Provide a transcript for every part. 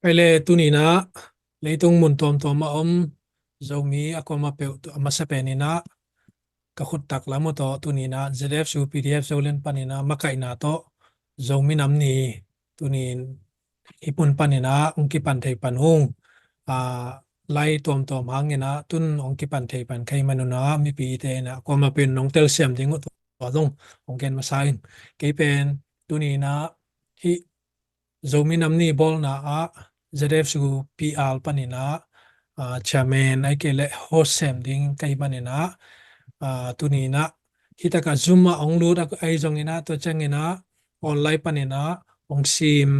Pele tunina leitung mun tom ma zomi ako ma pe masa penina kakut tak lamo to tunina ZF su PDF zolen panina makaina to zomi namni tunin ipun panina ungki panthei panhung a lai tom hangina tun ongki panthei pan kai manuna mi pi te na ko ma pen nong tel sem ding to dong ongken masain ke pen tunina hi zomi namni bol na a ZF su PR panina chairman ai ke le host sem ding kai panina tunina hitaka zoom ong lut ai zongina to changina online panina ong sim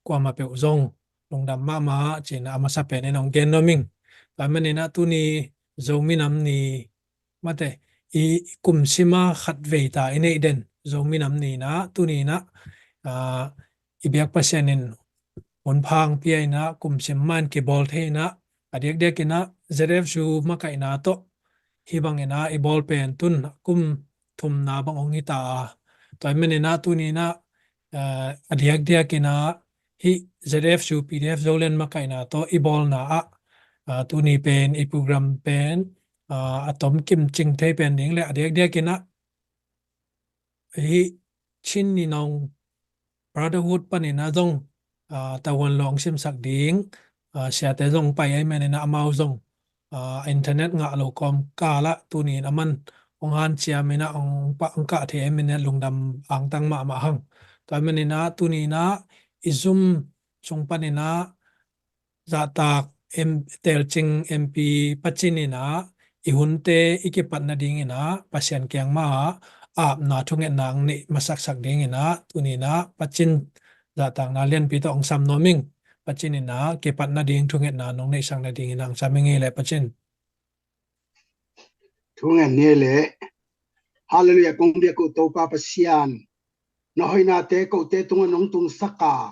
kwa ma pe zong long dam ma china amasa pe ne ong gen noming pamanina tuni zomi namni mate I kum sima khat ve ta ine den zomi namni na tuni na ibyak pasyanin unphang piai na kum simman ki bol the na adiak dek ina ZF su makai na to hibang ina I ball pen tun kum thum na bang ongi ta toy mene na tu ni na adiak dia kina hi ZF su PDF zolen makai na to I ball na tu ni pen I program pen atom kim ching the pen ding le adiak dia kina hi chin ni nong brotherhood panina zong tawan long sim sak ding sia te zong pai ai mene na amau zong internet nga lo kom kala tunin aman ong han chia mena ong pa ong ka the mena lungdam ang tang ma hang to menina tunina izum chung panina za tak em tel ching MP pachinina ihunte ikipat na dingina pasien kyang ma na thunge nang ni masak sak dingina tunina pachin za tak na len pi to ong sam noming pachinina kepat na ding thunge na nong nei sang na dingina ang samingi le pachin thunge ne le hallelujah kong bia ko to pa pasian no hoina te ko te tunga nong tung saka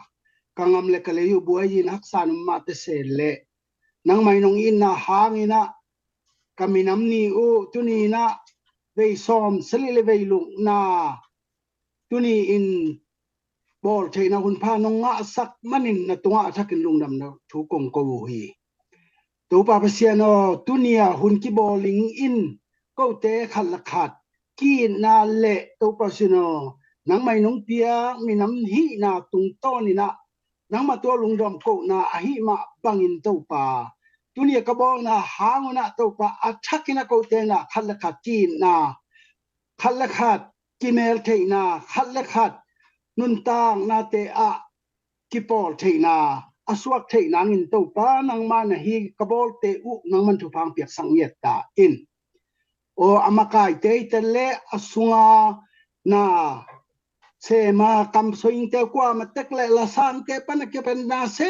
kangam le kale yu buai yin haksan ma te se le nang mai nong in na hangina kaminam ni u tuni na ve som seli le ve lung na tuni in bol the na hun pha nong nga sak manin na tunga thakin lungdam na thu kong ko hi to pa pasian no tunia hun ki bowling in ko te khal khat ki na le to pasino nang mai nong pia mi nam hi na tung to ni na nang ma to lungdom ko na hi ma bangin to pa tunia ka bol na hanguna to pa athakina ko te na khal khat ki na khal khat kimel the na khal khat nun tang na te a kipol the na aswak the na ngin to pa nang ma na hi ka bol te u nang man thu phang piak sang yet ta in o amakai te le asunga na se ma kam soing te kwa ma tek le la sang te pan ke pen na se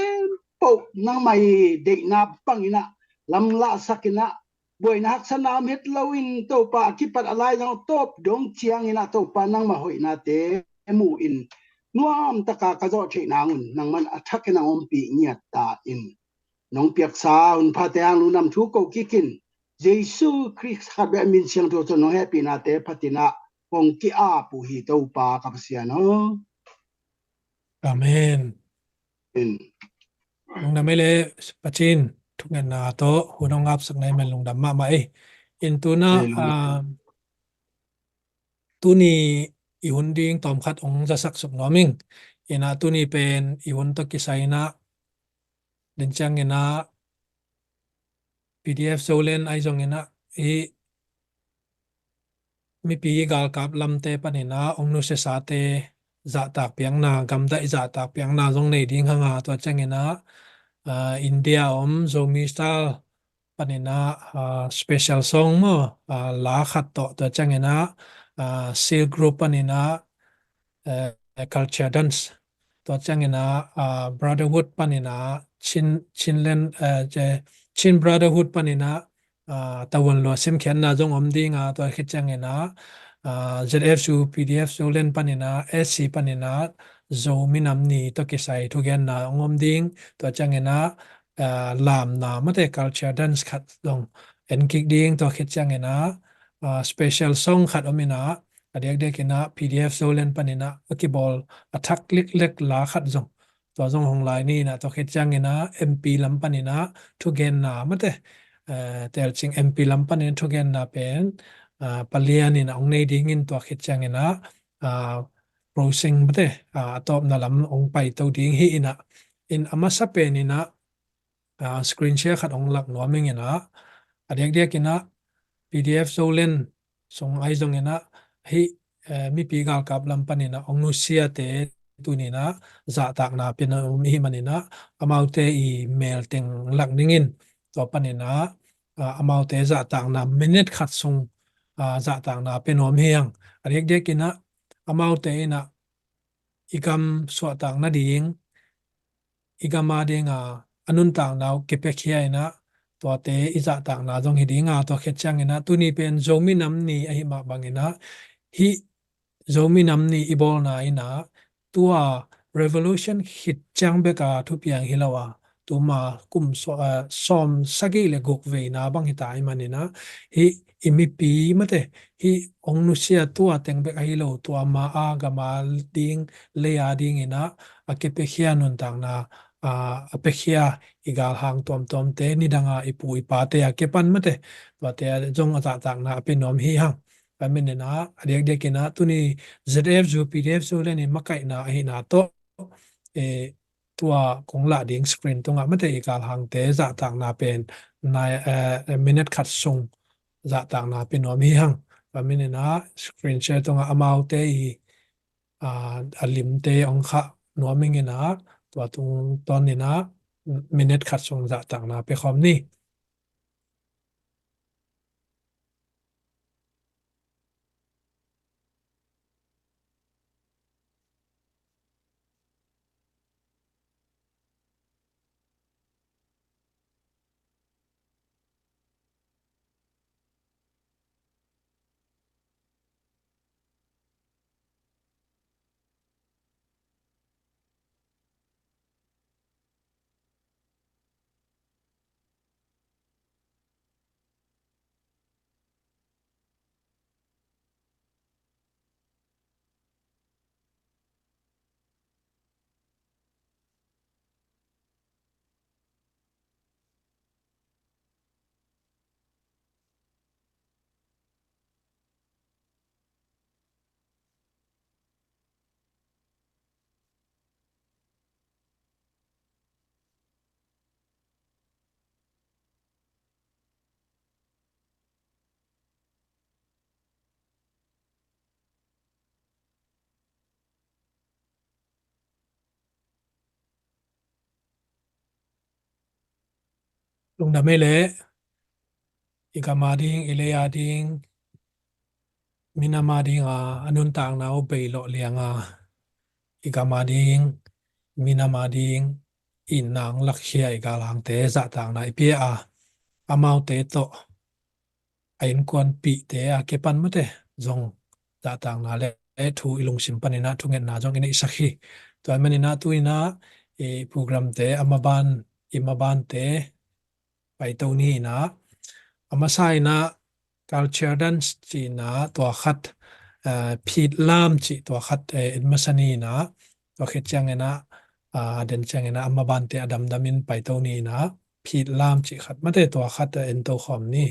po nang mai de na pangina lam la sakina boy na sana met lawin to pa kipat alai nang top dong chiang ina to pa nang ma hoi na te mu in nuam taka ka zo the na ngun nang man athak na om pi nya ta in nong piak sa un pha te ang lu nam thu ko kikin Jesus Christ khat be min siang to no happy na te phatina kong ki a pu hi to pa ka sia no amen in nong na mele pachin thungen na to hunong ap sak nai men lungdam ma mai in tu na tu ni ihun ding tom khat ong za sak suk noming ina tu ni pen ihun to kisai na den chang ina PDF zolen ai zong ina i mi pi gal kap lam te panina ong nu se sa te za tak piang na gam dai za tak piang na zong nei ding hanga to chang ina India zomi style panina special song mo la khat to chang ina silk group panina culture dance to chang ina brotherhood panina chinlen chin brotherhood panina tawon lo sim khian na jong om ding to khit chang ina ZF su PDF su len panina SC panina zo minam ni to kisai thu gen na ngom ding to chang ina lam na mate culture dance khat dong en kik ding to khit chang ina special song khat omina adiak dek ina PDF zolen panina akibol athak lik lek la khat zong ตัวจงหงไลนี่นะตัวเขตจังเงนะ MP ลำปันนี่นะทุกเกนนะมะเตแต่จริง MP ลำปันนี่ทุกเกนนะเป็นปะเลียนี่นะองในดิ้งอินตัวเขตจังเงนะprocessing มะเตตอบนะลำองไปตัวดิ้งฮีนะin ama sa pe ni na screen share khat ong lak no meng ina adek dek ina PDF zo len song ai zong ina hi mi pi gal kap lam panina ong nu sia te tu ni na za tak na pin mi hi manina amau te email teng lak ningin to panina amau te za tak na minute khat song za tak na pin om hiang adek dek ina amau te ina ikam so tak na ding igama de nga anun tang naw kepekhia ina to te iza tang na jong hidinga to khechang ina tuni pen zomi namni ahi ma bangina hi zomi namni ibol na ina tua revolution hit chang beka thupiang hilawa tuma kum so som sagi le gok ve na bang hita ai manina hi imipi mate hi ongnusia tua teng bek ai lo tua ma a ga ma ding le ya ding ina akepekhia nun tang na apekhia igal hang tom te nidanga ipu ipa te kepan mate wa te jong ata tak na apinom hi hang pamin na adek dek na tuni ZF zu PDF zu le ni makai na hi na to e tua kong la ding screen tunga mate igal hang te za tak na pen na minute khat sung za tak na pinom hi hang pamin na screen share tunga amau te alim te ong kha nuaming inaตัวตรงตอนนี้นะมินิทขัดส่งจากต่างนะไปคอมนี่ลุงดำไม่เละอีกามาดิงอิเลยาดิงมินามาดิงอนุนต่างนะอุเบยโลเลียงอีกามาดิงมินามาดิงอินนางลักเชียอีกาลังเตจะต่างนะอีเปียอามาเตโตไอ้ควนปีเตเก็ปันมะเตจงจะต่างนะเลทูอิลุงสิมปันนะทุเงินนะจงอินอิสักฮีตัวมันนะตุยนะโปรแกรมเตอามาบานอิมาบานเตไปตัวนี้นะอามาใส่นะ culture dance จีนะตัวขัดพีดล่ามจีตัวขัดอินมาสนีนะตัวเขตจังเงนะเดินจังเงนะอามาบานเตอดัมดามินไปตัวนี้นะพีดล่ามจีขัดไม่ได้ตัวขัดเอ็นตัวคอมนี่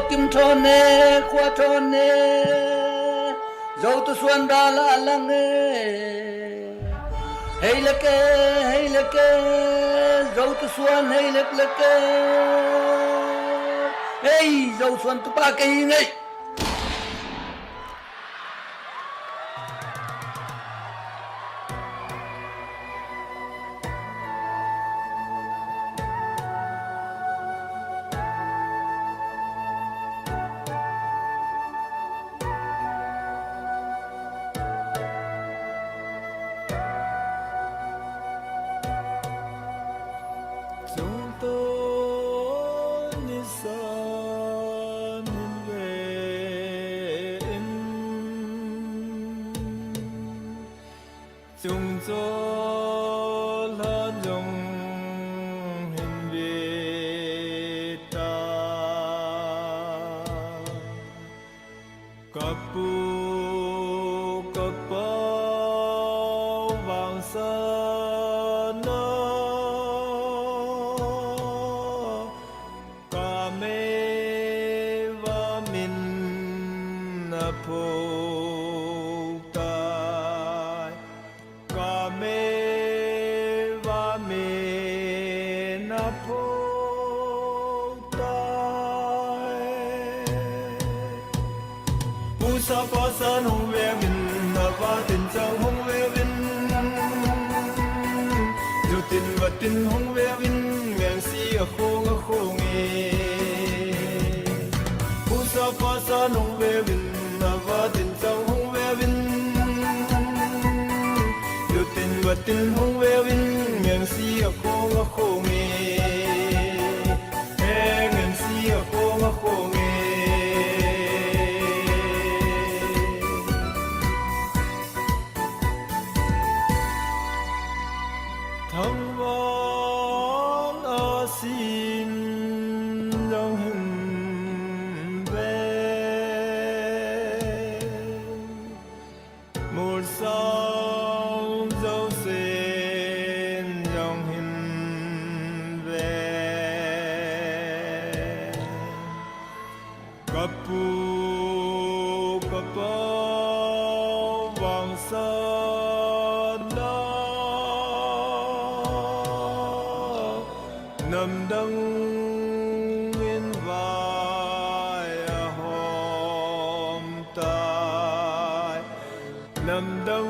kim thôn nè khoa thôn nè dâu tu xuân đa la lăng hey là cái dâu tu xuân hey là cái hey dâu xuân tu ba cái này chúng tôi đi xa về chúng tôi là dòng hình về ta cặp bu cặp bao vàng sơn ca mê và min na po tai ca mê và min na po tai Musa pa san hong ve min na pa tin chang hong ve vin Yo tin va tin hong ve vin ngang si a khong e Musa pa san hong ve vin na va tin chang hong ve vin Yo tin va tin hong ve vin ngang si a khong e ngang si a khong e thăng vang a xin dòng hình về một sao dấu xin dòng hình về cặp bu cặp bao vàng sơn nằm đắng nguyên vai hôm tai nằm đắng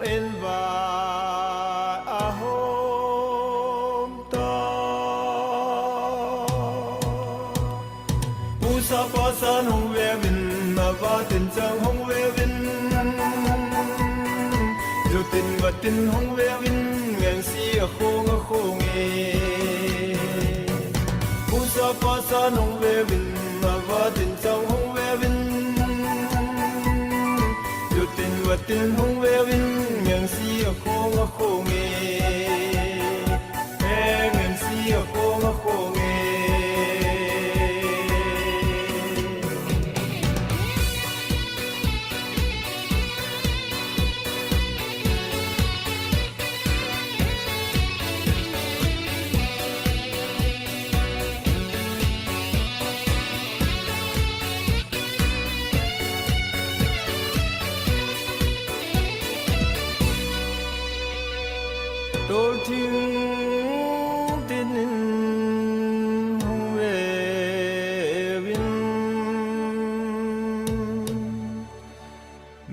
in vai hôm tai Musa pa san hong ve vin na va tin chang hong ve vin Yo tin va tin hong ve vin ngang si a khong e Musa pa san hong ve vin na va tin chang hong ve vin Yo tin va tin hong ve vin ngang si a khong e ngang si a khong e đôi tiếng tin hong về vin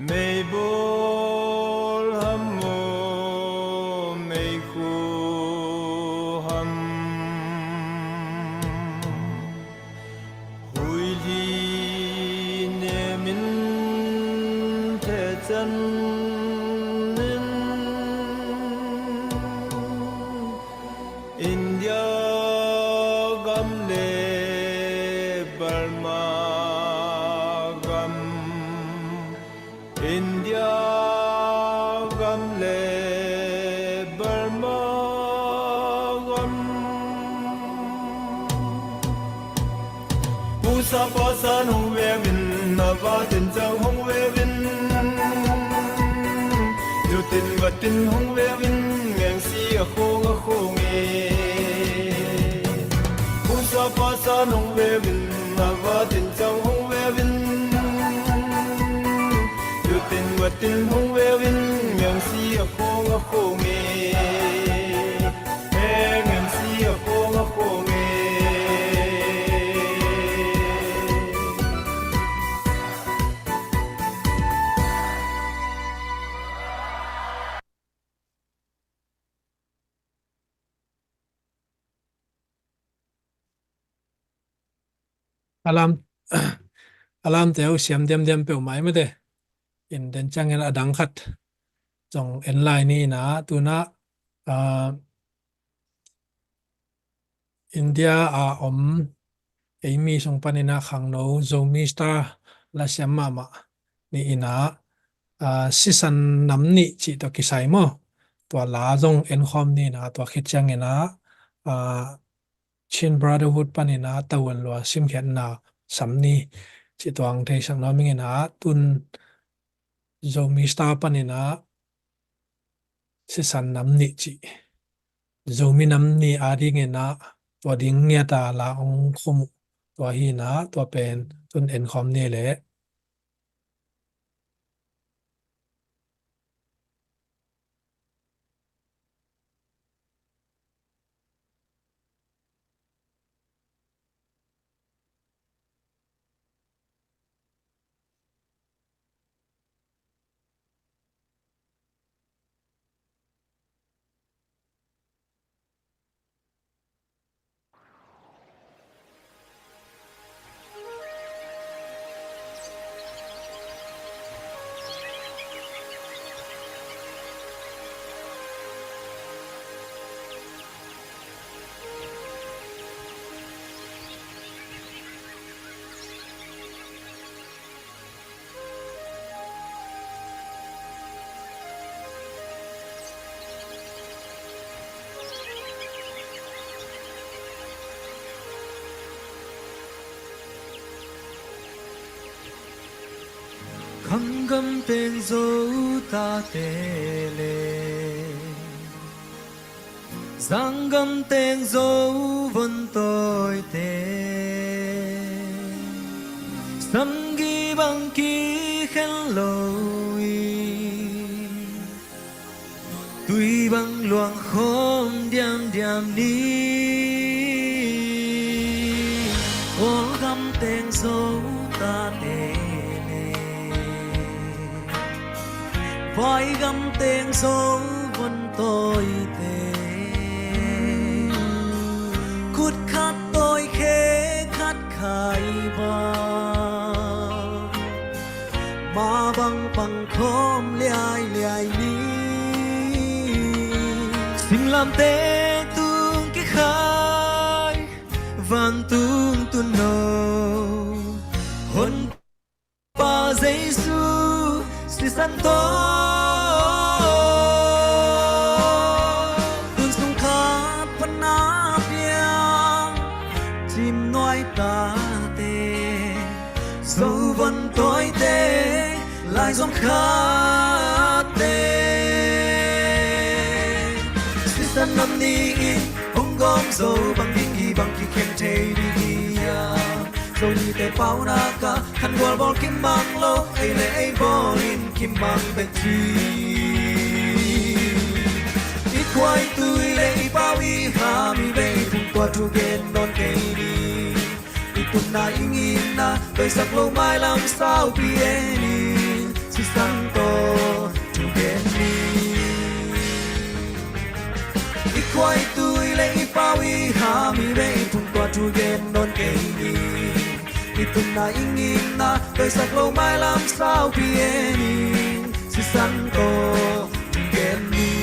mây bol hâm mộ mây khu hâm hui đi nè min thế chân India gam le Burma gam India gam le Burma gam Musa pa san hong ve vin na va tin chang hong ve vin Yo tin va tin hong ve vin ngang si a khong e Musa pa san hong ve vin na tin hong ve win ngang si a khong me he ngang si a khong me alam alam teo siam dem pe mai me de in den chang en adang khat chong en line ni na tu na India om Amy song panina khang no zomi star la siam ma ni ina season nam ni chi to kisai mo to la zong en khom ni na to khit chang ena Chin Brotherhood panina tawal lo sim khen na samni chi tawang thei sang no ming ena tun zomi star panina season nam ni chi zomi nam ni ari nge na to ding nge ta la ong khom to hi na to pen tun en khom ni le khăng gầm tên dấu ta tê lê giang gầm tên dấu vẫn tôi tê sắm ghi bằng ký khen lối tuy bằng luồng khom điam đi ô gầm tên dấu ta tê vai găm tiếng dấu vẫn tôi tê cút khát tôi khế khát khai ba mà bằng khom liai đi xin làm tê tung cái khai vàng tung tuôn nâu hôn ba giây su si santo tuôn sung khát vẫn na bia chim nói ta tê dấu vẫn tối tê lại dòng khát tê si san năm đi ông gom dấu bằng kinh ghi bằng khi khen thề đi rồi như te pau na ka han wal bol kim bang lo ai le ai bolin kim bang be chi i kwai tu le i pau i ha mi be tung tua tu gen don ke đi i tung na ingin na tôi sak lo mai làm sao pieni si santo tu gen ni i kwai tu le i pau i ha mi be tung tua tu gen don ke đi Itong na ingin na kay sa glow may làm sao pieni si santo geni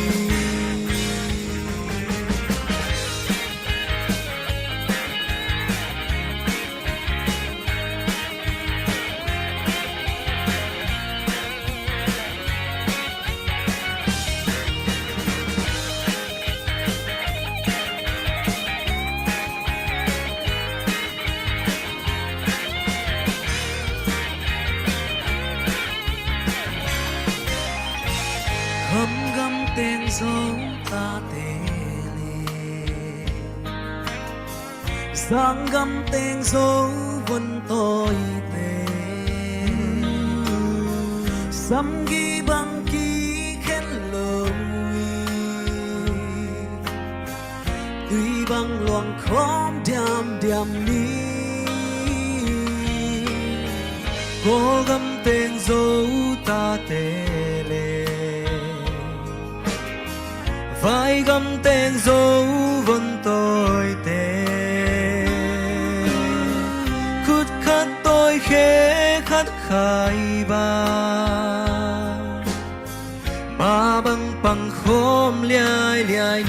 hâm găm tên dấu ta tê lê giang găm tên dấu vẫn tôi tê sắm ghi วังคอมเดียมนี้โกกำเต็งโซตาเตเลไฟกำเต็งโซวันตอยเตขุดขัดตอยเคขัดไขบามาบังปังโคมเลีย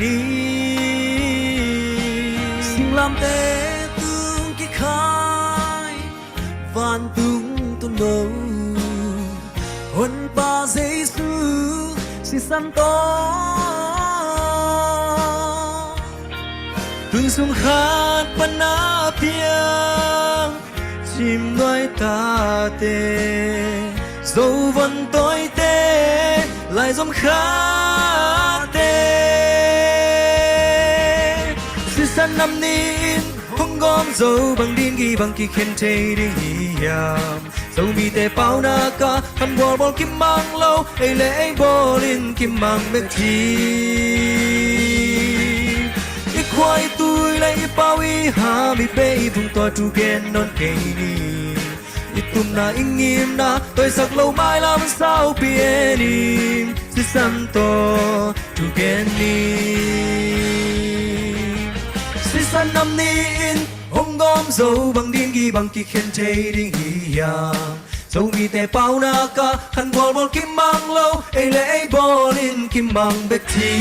นี้สิ่งลำเตตึงกี่ขายวันตุงตุนโนหุ่นปาเซซูสิสันโตพึงสุงขาดปนาเพียงชิมด้วยตาเตโซวันต้อยเตlại dòng khá tê sự san năm nín không gom dấu bằng điên ghi bằng kỳ khen thề đi hiểm dấu mi tê bao na ca hàn bò bò kim mang lâu ấy lẽ bò lên kim mang bếp chi ít khoai tôi lại bao ý hà mi bê vùng tòa tru ghen non cây đi tụm na ingin na tôi sắc lâu mai làm sao pieni si santo tu geni si san nam nin hong gom dấu bằng điên ghi bằng kỳ khen thề đi hiya dấu mi tè bao na ca khăn bò bò kim mang lâu ấy lẽ bò lên kim mang bếp thi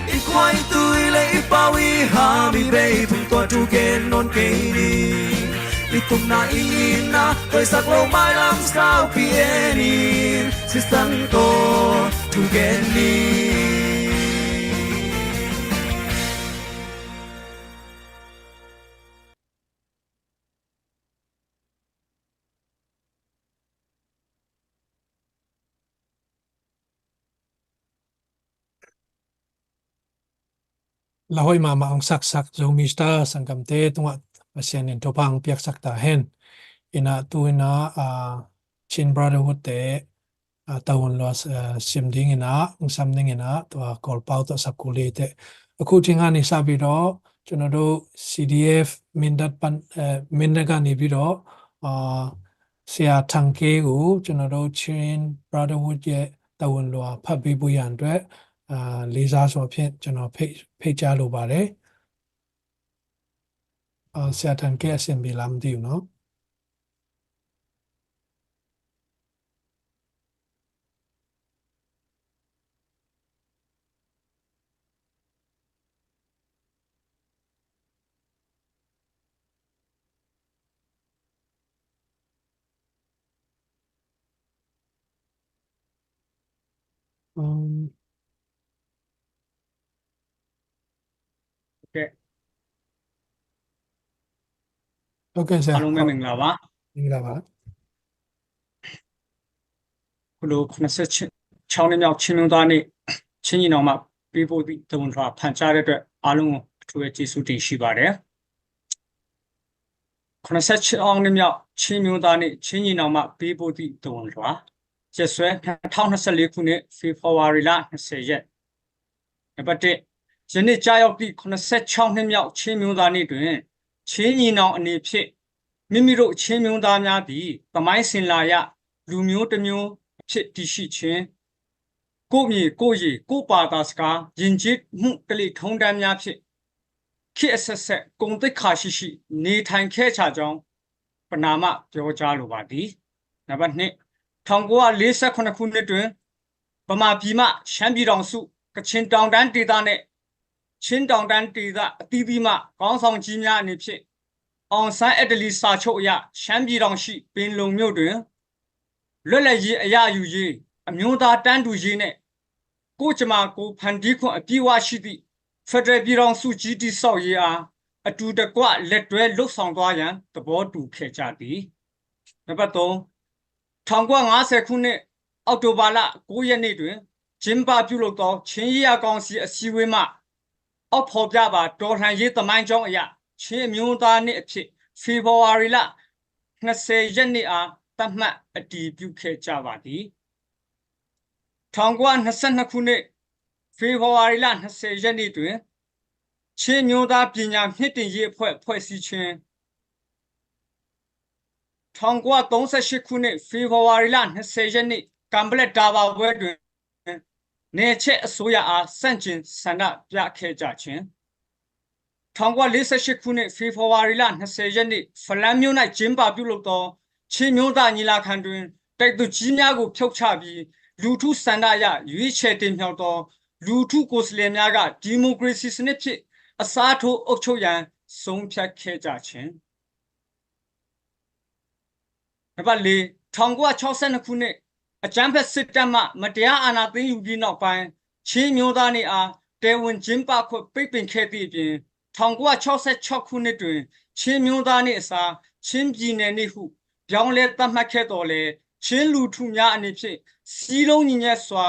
ít khoai tôi lấy bao ý hà mi bê vùng tòa tu ghen non cây đi Itong naingin na To'y saklaw may lang sa pienin Si Santo Tugeni lahoy mama ang saksak zo mista sangkamte tunga pasyanin topang piak sakta hen ina tuina chin brotherhood te tawon lo simding ina samding ina to call pau to sakuli te aku chinga ni sabi do chono CDF mindat pan mindaga ni bi do sia thangke ko chono chin brotherhood ye tawon lo phat bi bu yan twe လေးစားစွာဖြင့်ကျွန်တော်ဖိတ်ကြားလိုပါတယ်ဆရာထံကဲအဆင်ပြေလားမသိဘူးเนาะဟုတ်ကဲ့ဆရာ အားလုံးပဲမင်္ဂလာပါ မင်္ဂလာပါ ခုလို86နှစ်မြောက်ချင်းမျိုးသားနေ့ချင်းညီနောင်မှပေးပို့သည့်တဝန်ထွာဖန်ကြားတဲ့အတွက်အားလုံးကိုအထူးပဲကျေးဇူးတင်ရှိပါတယ်86နှစ်မြောက်ချင်းမျိုးသားနေ့ချင်းညီနောင်မှပေးပို့သည့်တဝန်ထွာကျဆွဲ2024ခုနှစ်ဖေဖော်ဝါရီလ20ရက်နံပါတ်1ယနေ့ကြာရောက်သည့်86နှစ်မြောက်ချင်းမျိုးသားနေ့တွင်ချင်းညီနောင်အနေဖြင့်မိမိတို့ချင်းမျိုးသားများသည်သမိုင်းစင်လာရလူမျိုးတစ်မျိုးဖြစ်တည်ရှိခြင်းကိုမြေကိုရီကိုပါတာစကားယဉ်ကျေးမှုကလေးထုံးတမ်းများဖြင့်ခေတ်အဆက်ဆက်ဂုဏ်သိက္ခာရှိနေထိုင်ခဲ့ကြကြောင်းပဏာမပြောကြားလိုပါသည်နံပါတ်2 1948ခုနှစ်တွင်ဗမာပြည်မှရှမ်းပြည်တော်စုကချင်တောင်တန်းဒေသနှင့်ချင်းတောင်တန်းဒေသအသီးသီးမှခေါင်းဆောင်ကြီးများအနေဖြင့်အောင်ဆန်းအတလီစာချုပ်အရရှမ်းပြည်တော်ရှိပင်လုံမြို့တွင်လွတ်လပ်ရေးအရယူရေးအမျိုးသားတန်းတူရေးနဲ့ကိုကျမကိုဖန်တီးခွင့်အပြည့်အဝရှိသည့်ဖက်ဒရယ်ပြည်တော်စုကြီးတိဆောက်ရေးအားအတူတကွလက်တွဲလှုပ်ဆောင်သွားရန်သဘောတူခဲ့ကြသည်နံပါတ်3 1950ခုနှစ်အောက်တိုဘာလ9ရက်နေ့တွင်ကျင်းပပြုလုပ်သောချင်းရေးရာကောင်စီအစည်းအဝေးမှအောက်ဖော်ပြပါတော်လှန်ရေးသမိုင်းကြောင်းအရချင်းအမျိုးသားနေ့အဖြစ်ဖေဖော်ဝါရီလ20ရက်နေ့အားသတ်မှတ်အတည်ပြုခဲ့ကြပါသည်1922ခုနှစ်ဖေဖော်ဝါရီလ20ရက်နေ့တွင် ချင်းမျိုးသားပညာမြင့်တင်ရေးအဖွဲ့ဖွဲ့စည်းခြင်း1938ခုနှစ်ဖေဖော်ဝါရီလ20ရက်နေ့ကမ်ဘလက်ဒါဘာပွဲတွင်နေချက်အစိုးရအားစန့်ကျင်ဆန္ဒပြခဲ့ကြခြင်း1948ခုနှစ်ဖေဖော်ဝါရီလ20ရက်နေ့ဖလန်းမြို့၌ကျင်းပပြုလုပ်သောချင်းမျိုးသားညီလာခံတွင်တိုက်သူကြီးများကိုဖြုတ်ချပြီးလူထုဆန္ဒအရရွေးချယ်တင်မြှောက်သောလူထုကိုယ်စားလှယ်များကဒီမိုကရေစီစနစ်ဖြင့်အစားထိုးအုပ်ချုပ်ရန်ဆုံးဖြတ်ခဲ့ကြခြင်းနံပါတ်4 1962ခုနှစ်အကြမ်းဖက်စစ်တပ်မှမတရားအာဏာသိမ်းယူပြီးနောက်ပိုင်းချင်းမျိုးသားနေအားတဲဝင်ကျင်းပခွင့်ပိတ်ပင်ခဲ့သည့်အပြင်1966ခုနှစ်တွင်ချင်းမျိုးသားနှင့်အစားချင်းပြည်နယ်နှင့်ဟုပြောင်းလဲသတ်မှတ်ခဲ့တော်လဲချင်းလူထုများအနေဖြင့်စီးလုံးညီညွတ်စွာ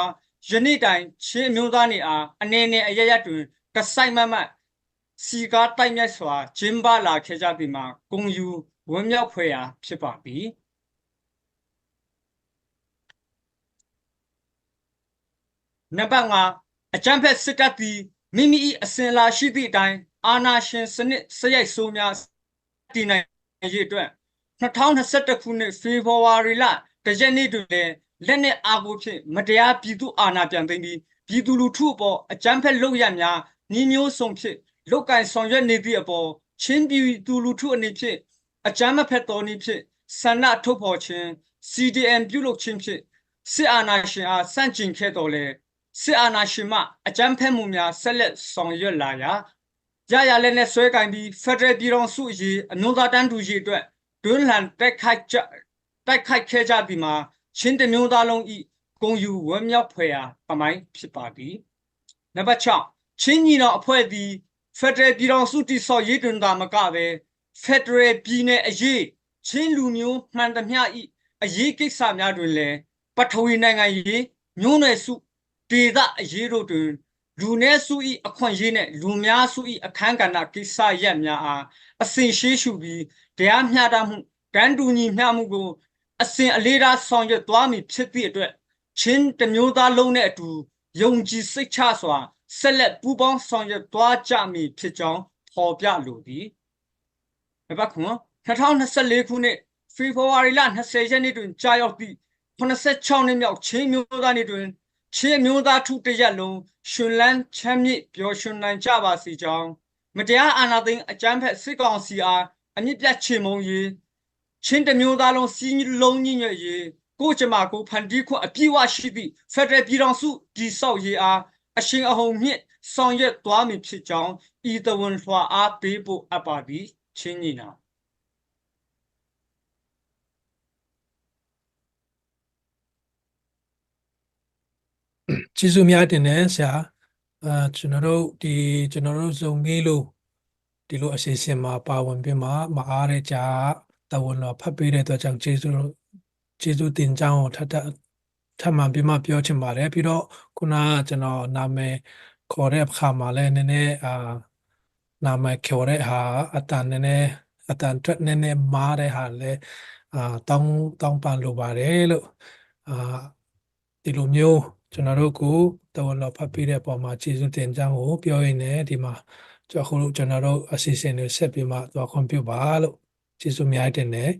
ယနေ့တိုင်ချင်းမျိုးသားနှင့်အားအနေနဲ့အရရတွင်ကဆိုင်မမတ်စီကားတိုက်မြတ်စွာကျင်းပလာခဲ့ကြသည်မှာဂုဏ်ယူဝမ်းမြောက်ဖွယ်ရာဖြစ်ပါသည်နံပါတ်5အကြမ်းဖက်စစ်တပ်သည်မိမိ၏အစဉ်အလာရှိသည့်အတိုင်းအာဏာရှင်စနစ်စရိုက်ဆိုးများတည်နိုင်ရေးအတွက်2021ခုနှစ်ဖေဖော်ဝါရီလ1ရက်နေ့တွင်လည်းလက်နက်အားကိုဖြင့်မတရားပြည်သူအာဏာပြန်သိမ်းပြီးပြည်သူလူထုအပေါ်အကြမ်းဖက်လုပ်ရများနှီးမျိုးစုံဖြင့်လုတ်ကင်ဆောင်ရွက်နေသည့်အပေါ်ချင်းပြည်သူလူထုအနေဖြင့်အကြမ်းမဖက်တော်နည်းဖြင့်ဆန္ဒထုတ်ဖော်ခြင်း CDM ပြုလုပ်ခြင်းဖြင့်စစ်အာဏာရှင်အားဆန့်ကျင်ခဲ့တော်လဲစစ်အာဏာရှင်မှအကြမ်းဖက်မှုများဆက်လက်ဆောင်ရွက်လာရာရလက်နဲ့ဆွဲကင်ပြီးဖက်ဒရယ်ပြည်ထောင်စုအရေးအမျိုးသားတန်းတူရေးအတွက်တွန်းလှန်တိုက်ခိုက်ခဲ့ကြသည်မှာချင်းတစ်မျိုးသားလုံးဤဂုဏ်ယူဝမ်းမြောက်ဖွယ်ရာပမိုင်းဖြစ်ပါသည်နံပါတ်6ချင်းညီနောင်အဖွဲ့သည်ဖက်ဒရယ်ပြည်ထောင်စုတည်ဆောက်ရေးတွင်သာမကပဲဖက်ဒရယ်ပြည်နယ်အရေးချင်းလူမျိုးမှန်သမျှဤအရေးကိစ္စများတွင်လည်းပထဝီနိုင်ငံရေးမျိုးနွယ်စုဒေသအရေးတို့တွင်လူနည်းစု၏အခွင့်အရေးနှင့်လူများစု၏အခမ်းကဏ္ဍကိစ္စရပ်များအားအစဉ်ရှေးရှုပြီးတရားမျှတမှုတန်းတူညီမျှမှုကိုအစဉ်အလေးထားဆောင်ရွက်သွားမည်ဖြစ်သည့်အတွက်ချင်းတစ်မျိုးသားလုံးနဲ့အတူယုံကြည်စိတ်ချစွာဆက်လက်ပူးပေါင်းဆောင်ရွက်သွားကြမည်ဖြစ်ကြောင်းဖော်ပြလိုသည်။နံပါတ်9 2024ခုနှစ်ဖေဖော်ဝါရီလ20ရက်နေ့တွင်ကြာရောက်သည့်86နှစ်မြောက်ချင်းမျိုးသားနေ့တွင်ချင်းမျိုးသားထုတစ်ရက်လုံးရှင်လန်းချမ်းမြေ့ပျော်ရွှင်နိုင်ကြပါစေကြောင်းမတရားအာဏာသိမ်းအကြမ်းဖက်စစ်ကောင်စီအားအမြင့်ပြတ်ချေမှုန်းရေးချင်းတစ်မျိုးသားလုံးစီးလုံးညီညွတ်ရေးကိုကြမာကိုဖန်တီးခွင့်အပြည့်အဝရှိသည့်ဖက်ဒရယ်ပြည်ထောင်စုတည်ဆောက်ရေးအားအရှင်အဟုန်မြင့်ဆောင်ရွက်သွားမည်ဖြစ်ကြောင်းဤတဝန်လွှာအားပေးဖို့အပ်ပါသည်ချင်းညီနာကျေးဇူးများတင်တယ်ဆရာကျွန်တော်တို့ကျွန်တော်တို့ဇုံကြီးလို့ဒီလိုအစီအစဉ်မှာပါဝင်ပြီးမှမအားတဲ့ကြားတဝန်လွှာဖတ်ပေးတဲ့အတွက်ကြောင့်ကျေးဇူးတင်ကြောင်းကိုထပ်မံပြီးမှပြောချင်ပါတယ်ပြီးတော့ခုနကကျွန်တော်နာမည်ခေါ်တဲ့အခါမှာလည်းနည်းနည်းနာမည်ခေါ်တဲ့ဟာအတန်ထွက်နည်းနည်းမားတဲ့ဟာလည်းတောင်းပန်လိုပါတယ်လို့ဒီလိုမျိုးကျွန်တော်တို့ကိုတဝန်လွှာဖတ်ပေးတဲ့အပေါ်မှာကျေးဇူးတင်ကြောင်းကိုပြောရင်းနဲ့ဒီမှာကျွန်တော်တို့အစီအစဉ်တွေဆက်ပြီးမှသွားခွင့်ပြုပါလို့ကျေးဇူးများတင်တယ်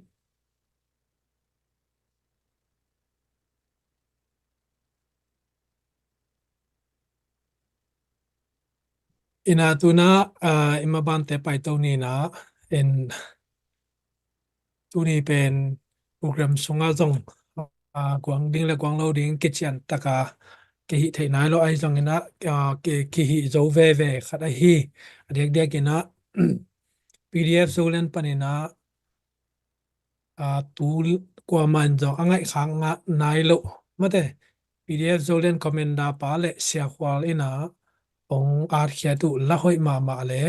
Inatuna imabante paitona in tuni pen program sunga zong quang ding la quang lo ding kitchen taka ke hi thei nai lo ai zong ina ke hi zo ve khata hi dek ina PDF zolen panina tool kwa man zo angai khang nai lo mate PDF zolen commenda pa le sia khwal ina ong arkhia tu la hoi ma le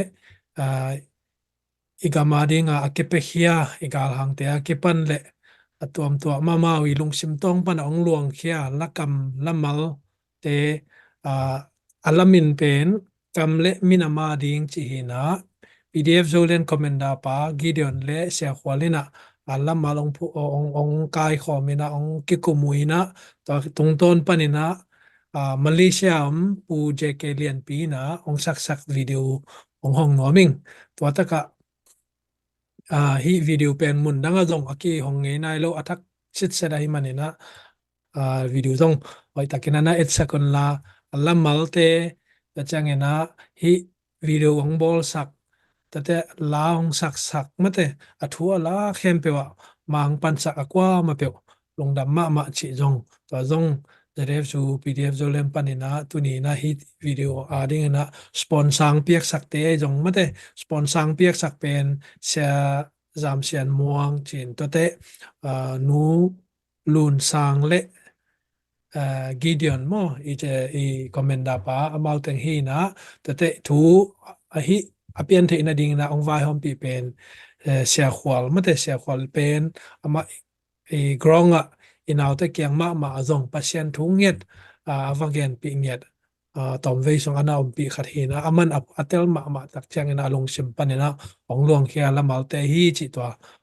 igamadi nga akepehia igal hang te akepan le atom to mama wi lungsim tong pan ong luang khia lakam lamal te alamin pen kam le minama ding chi hina PDF zolen commenda pa gideon le sia khwalina alamal ong kai khomina ong kikumuina to tungton panina Malaysia pu JK lian pi na ong sak video hong hong no ming to ta ka hi video pen mun danga jong aki hong nge nai lo athak chit se dai manina video jong oi takina na et sakon la lamal te ta changena hi video hong bol sak tate la hong sak sak mate athua la khem pewa mang pan sak akwa ma pe longdam ma chi jong to jong PDF su PDF zo lem panina tuni na hi video ading na sponsang piak sak te jong mate sponsang piak sak pen sia zam sian muang chin to te nu lun sang le Gideon mo i komenda pa amau teng hi na to te thu hi apian the na ding na ong vai hom pi pen sia khwal mate sia khwal pen ama gronga inaw te kyang ma azong pasien thu nget avagen pi nget tom ve song ana om pi khat hi na aman atel ma tak chang ina long sim panina ong long khia la mal te hi chi to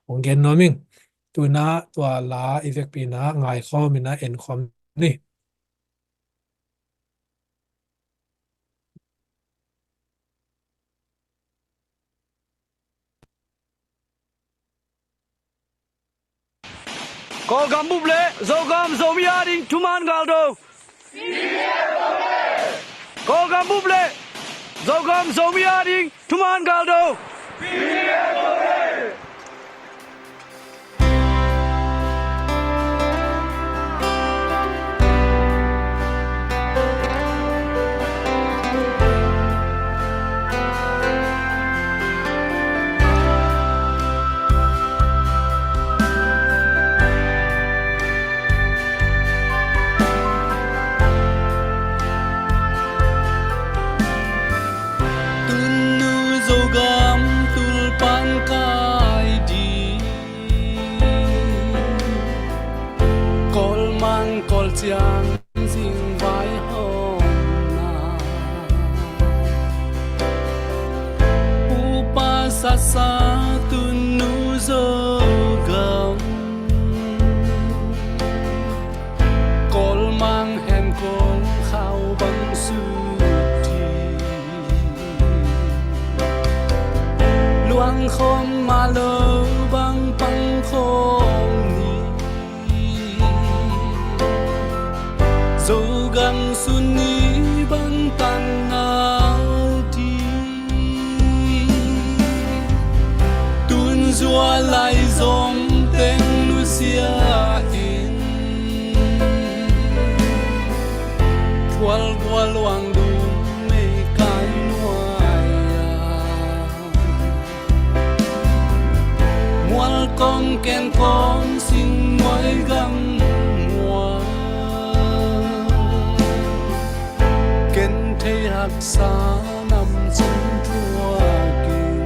ong gen noming tu na to la effect pi na ngai khom ina en khom ni Ko gambub le zo gam zo mi ading tuman galdo. Ko gambub le zo gam zo mi ading tuman galdo. Chiang ding vai hom na upa sa sa tu nu zo gam kol mang hem kol khao bang su ti luang khom ma lo bang pang khom gam suni bang tan na ti tun zua lai zom teng nu sia in kwal kwal wang du me kai noaya mual kong ken kong sing moi gam hak sa nam chân chua kinh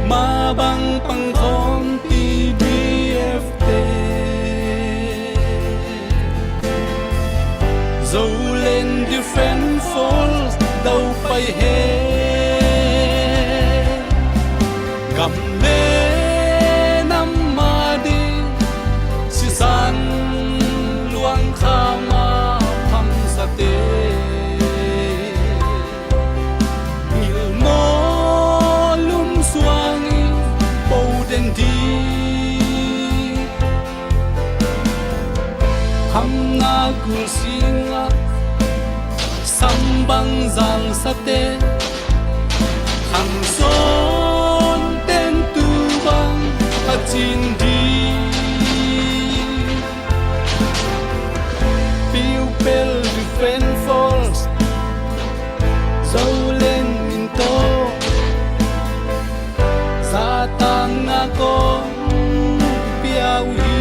ma bang pang khom ti BFT dâu lên different falls đâu bay he cầm lê năm ma đi si san luang kham te il mo lum suangi bo den di ham na kul singa sambang zal sate ham son ten tu bang achin di piu pel Fen Falls dâu lên min tô sa tang na con piao hi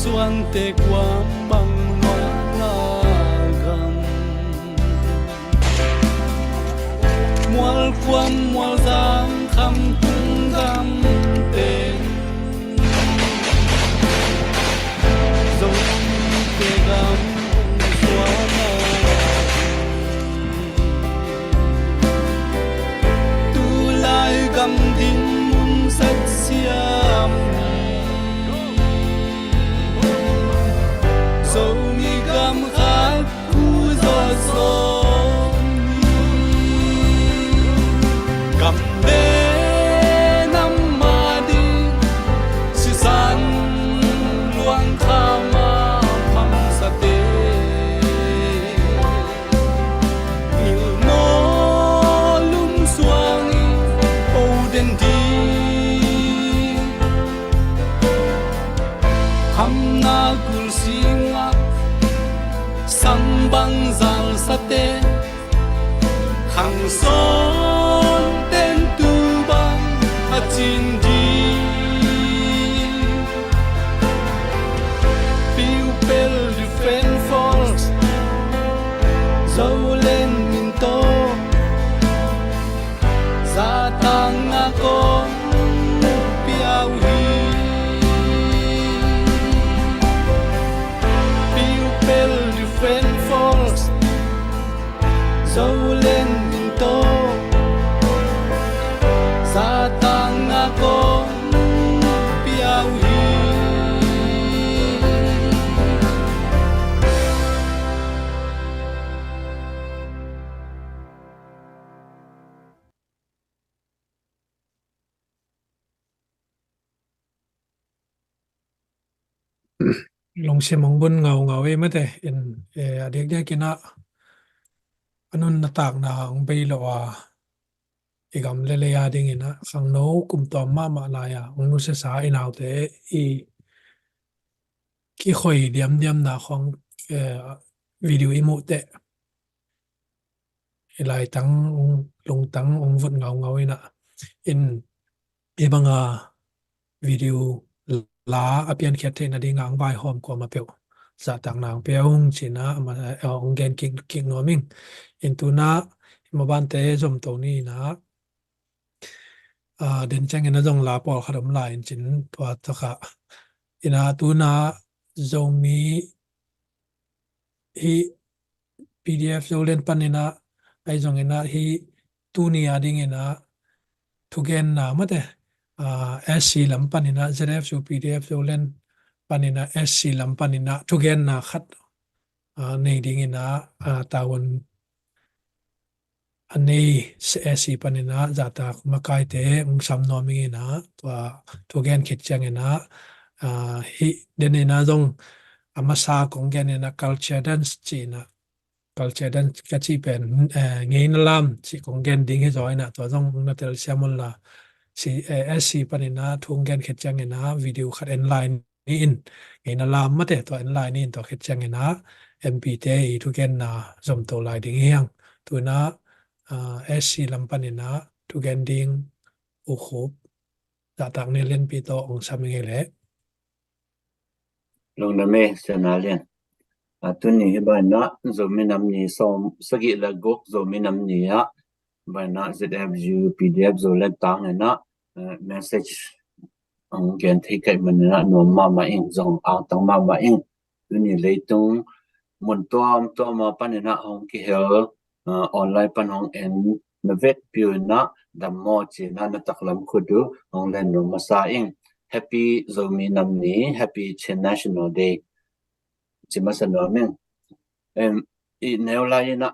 xuân tê qua bằng hoa gam mual quam mual giang kham tung gam tên dấu tê gam xóa na tu lai gam din mun sat siam dấu ni gam khát cu gió sông gam bê nam ma đi si san luang kha ma pham sa tê il mo lum suang o den di kham na kul singa sang bang zal sa tê khang son ten tu bang a chin di piu pel du fen falls dấu lên min to za tang a con piao hi piu pel du fen falls dấu lên min to sa tang a con piao hi lồng xe mong bun ngầu ngầu ấy mất đấy điếc điếc kia na anun na tak na ang bay lo igam lele ya ding na sang no kum to ma la ya ong nu se sa inaw te ki khoi diam na khong video imo te ilai tang long tang ong vut ngầu ina in ibanga video la apian khet te na ding ang vai hom ko ma peu za tang nang peung china ma ong gen king no ming into na maban te zom to ni na den chang ina jong la por khadam la in chin twa ta kha ina tu na zomi hi pdf zolen panina ai jong ina hi tu ni ading ina thugen na mate sc lam panina zrf su pdf zolen panina sc lam panina thugen na khat nei ding ina tawon anei sc panina zata makai te sam no mi na thugen khit chang ina hi denena jong amasa konggen ina culture dance china culture dance ka chi pen ngei na lam chi konggen ding he joina to jong na tel siamol la si sc panina thunggen khit chang ina video khat online ni in ngei na lam mate to online ni to khit chang ina mp te thugen na zom to lai ding hiang tu na sc lam panina thugen ding u khop za tak ne len pi to ong sam nge le long na me senalian atuni bana zomi namni som sagi la gok zomi namni ya bana zfju pdf zolen tang na message ang gen thei kai manna no ma ing zong ang tang ma ing tuni leitung mun to ma panina hong ki hel online pan hong en navet piu na dammo chi na taklam khudu hong len no masa ing happy zomi namni happy chin national day chimasa no men i neula ina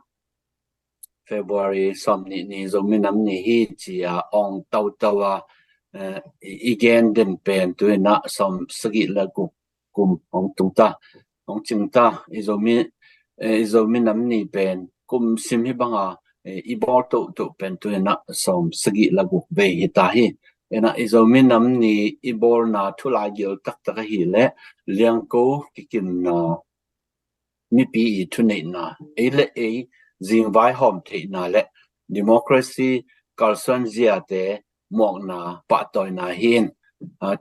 February som ni zomi namni hi chia ong tawa igen den pen tu na som sagi la kum ong tungta ong chingta izomi namni pen kum sim hi banga i bor to pen tu na som sagi la gu ve hita hi ena izomi namni i bor na thula gil tak hi le liang ko kikin na mi pi tu nei na ele jing vai hom the na le democracy kalson zia te mok na pa toy na hin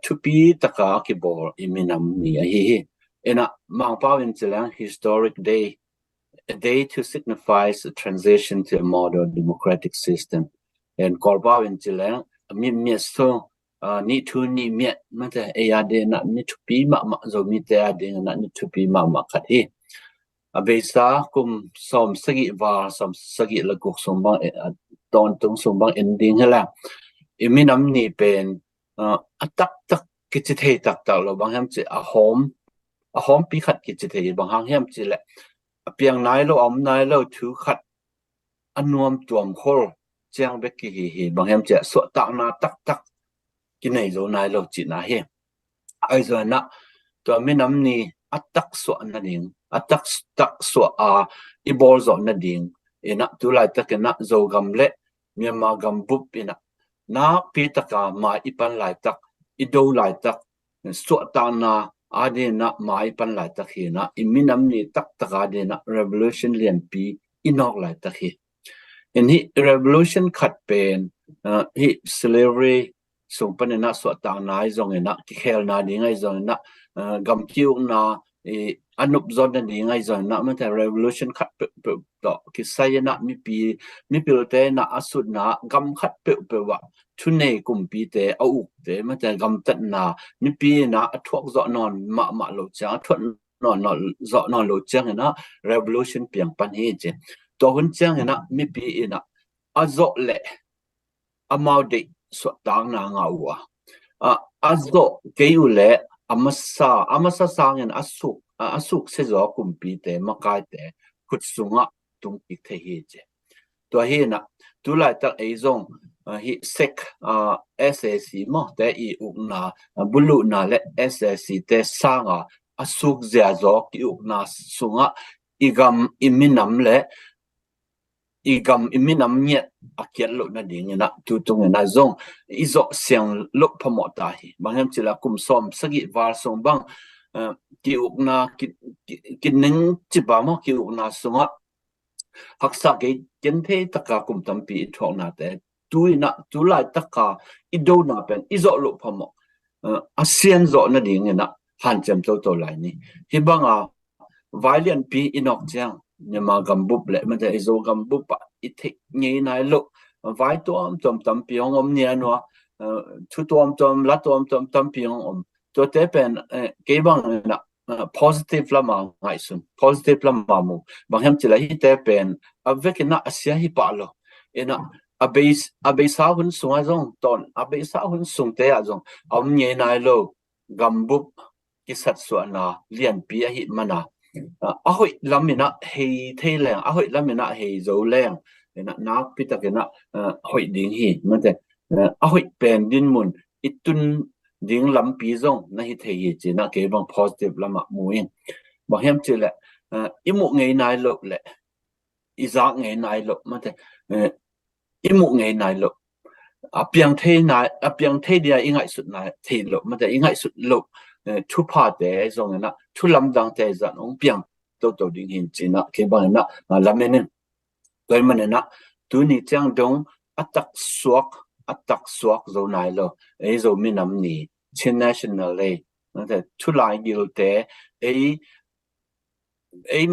to be taka kibor iminam ni hi ena mang pawin chilang historic day, a day to signify a transition to a modern democratic system. And korbawin chilang mi so ni tu ni mi mata ayade na ni to be ma zo mi te ade na ni to be ma khat hi abesa kum som sagi var som sagi laguk sombang ton tung sombang ending hala iminam ni pen atak tak kichithei tak tak lo bang ham chi a hom pi khat kichithei bang hang hem chi le piang nai lo om nai lo thu khat anuam tuam khol chang be ki hi bang hem che so ta na tak tak ki nei zo nai lo chi na he ai zo na to minam ni atak so na ding atak tak so a I bol zo na ding ina tu lai tak na zo gam le Myanmar gam bup ina na pi taka ma ipan lai tak ido lai tak so ta na ade na ma ipan lai tak hi na iminam ni tak taka de na revolution lian pi inok lai tak hi in hi revolution khat pen hi slavery so panena so ta na zong ina ki khel na ding ai zong na gam kiu na anup zon na ding ai zong na ma ta revolution khat to ki sai na mi pi te na asut na gam khat pe wa thune kum pi te au te ma ta gam tat na mi pi na athok zo non ma lo cha thon non zo non lo chang na revolution piang pan hi je to hun chang na mi pi ina azo le amau de so tang na nga wa azo ke u le amasa sang en asuk se zo kum pi te makai te khut sunga tung pi the hi je to hi na tu lai tak ei zong hi sek SSC mo te I ukna bulu na le SSC te sanga asuk zia zo ki ukna sunga igam iminam le igam iminam nyet akiat lo na ding na tu tung na zong izo siang lo phamo ta hi bangam chila kum som sagi war song bang ki ukna ki ning chiba mo ki ukna sunga haksa ke kenthe taka kum tampi thona te tu lai taka ido na pen izo lo phamo asian zo na ding na han chem to lai ni hi banga violent pi inok chang nyama gambup le ma te izo gambup pa ithik ngi nai lo vai tom tampi om nia no thu tom la tom tampi om to te pen ke bang na positive lama ngai sun positive lama mu bang hem chila hi te pen avekina asia hi pa lo ena abesa hun sunga zong ton abesa hun sung te a zong om nge nai lo gambup ki sat su na lian pi a hi mana ahoi lamina hei theileng ahoi lamina hei zo leng ena na pitakena hoi ding hi mate ahoi pen din mun itun ding lam pi zong na hi thei hi china ke bang positive lama muin ba hem chile imu ngei nai lo le iza ngei nai lo mate imu ngei nai lo apiang thei dia ingai sut nai thei lo mate ingai sut lo thu pa te zong na thu lam dang te zan ong piang to ding hin china ke bang na lamenen toy manena tu ni chang dong atak suak zo nai lo ei zo minam ni chin national le na thu lai gil te ei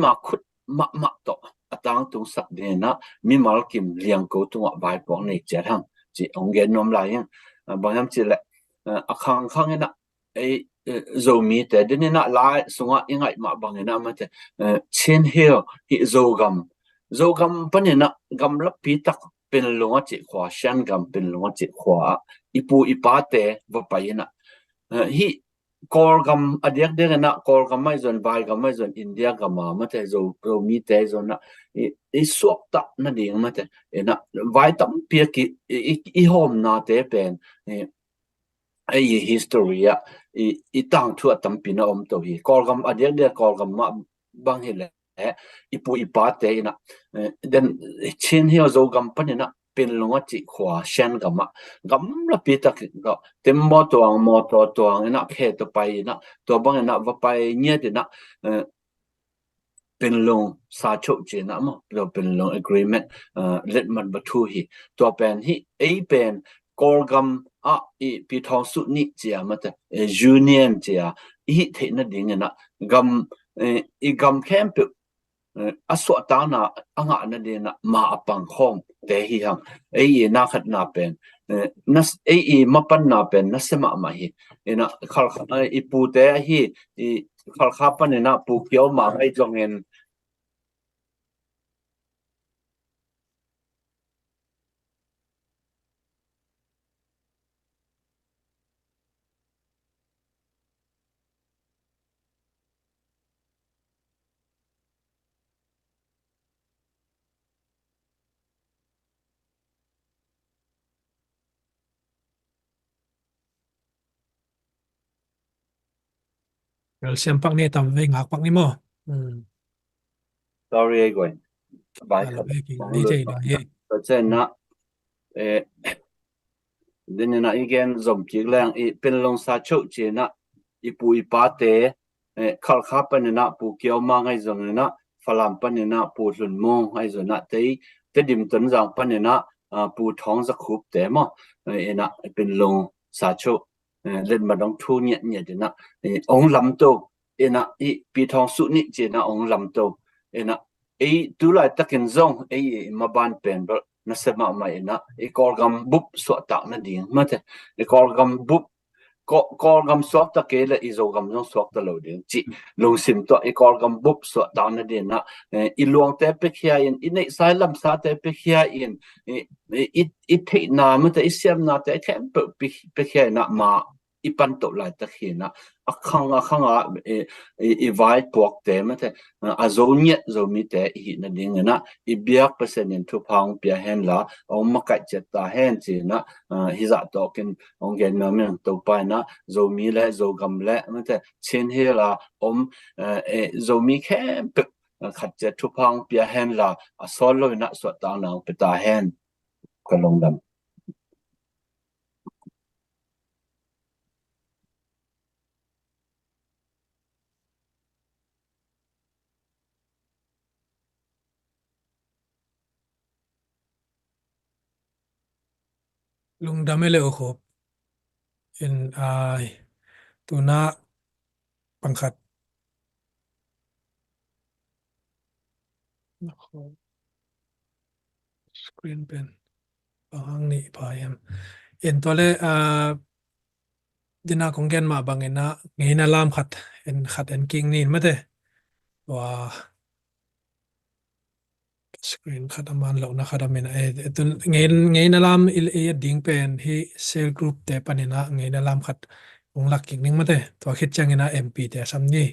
ma khut ma to atang tung sak de na mi mal kim liang ko tu wa bai pong nei che thang chi ong gen nom lai yang bang chi le akhang na ei zo mi te de na lai sunga ingai ma bang na ma te chen hill hi zo gam panena gam la pi tak pen longa chi khwa shan gam pen longa chi khwa ipu ipa te va paina hi kor gam adek de na kor gam mai zon bai gam mai zon India gama ma te zo mi te zo na I swak ta na ding ma te na vai tam pi ki I hom na te pen ai history ya I tang thu atam pina om to hi kor gam adek de kor gam ma bang hi le ipu ipa te ina then chin hi zo gam panina pen longa chi khwa shan gam la pi tak ga tem mo to ina khe to pai na to bang na va pai nye de na pen long sa cho che na mo lo pen long agreement let man ba thu hi to pen hi ei pen Korgam i pitong su ni chia mate union chia I the na ding na gam I gam camp aswa ta na anga na de na ma apang khom te hi hang na khat na pen nas mapan na pen na sema ma hi ina khal I pu te hi I khal kha pan na pu kyo ma ai jongen Calcium pak ni tam ve ngak pak ni mo. sorry ai going bai Ala khat ve ki ni chei da ye. chen na din na igen zom ki lang I pen long sa chou che na I pu I pa te khal kha pan na pu kyo ma ngai zong na falam pan na pu lun mo ai zo na te dim ton jang pan na pu thong za khup te mo na pen long sa chou lên mà đóng thu nhẹ nhẹ thì na ông làm tô na pi thong su ni che na ông làm tô na tu lại ta ken zong mà ban pen bro na se ma mai na kol gam bup so ta na ding ma te kol gam bup kol gam so ta ke la izo gam no so ta lo ding chi long sim to kol gam bup so ta na de na luang te pe khia in nei sai lam sa te pe khia in the na ma te siam na te khem pe khia na ma pan to lai ta khi na akhang vai pok te ma te azonyet zo mi te hi na ding na biak percent in thu phang pia hen la ong ma kai chet ta hen chi na hi za to ken ong gen na men to pa na zo mi le zo gam le ma te chen he la zo mi khem pe khat chet thu phang pia hen la asol lo na so ta na pe ta hen ka long dam Lung damele o khop in ai tuna pangkhat screen pen pahang ni payam in tole dina kongen ma bangena ngeina lam khat en king ni mate wa screen khadaman lo na khadamena tun ngeina lam ding pen hi cell group te panina ngeina lam khat ong lak king ning mate to khit changena mp te samni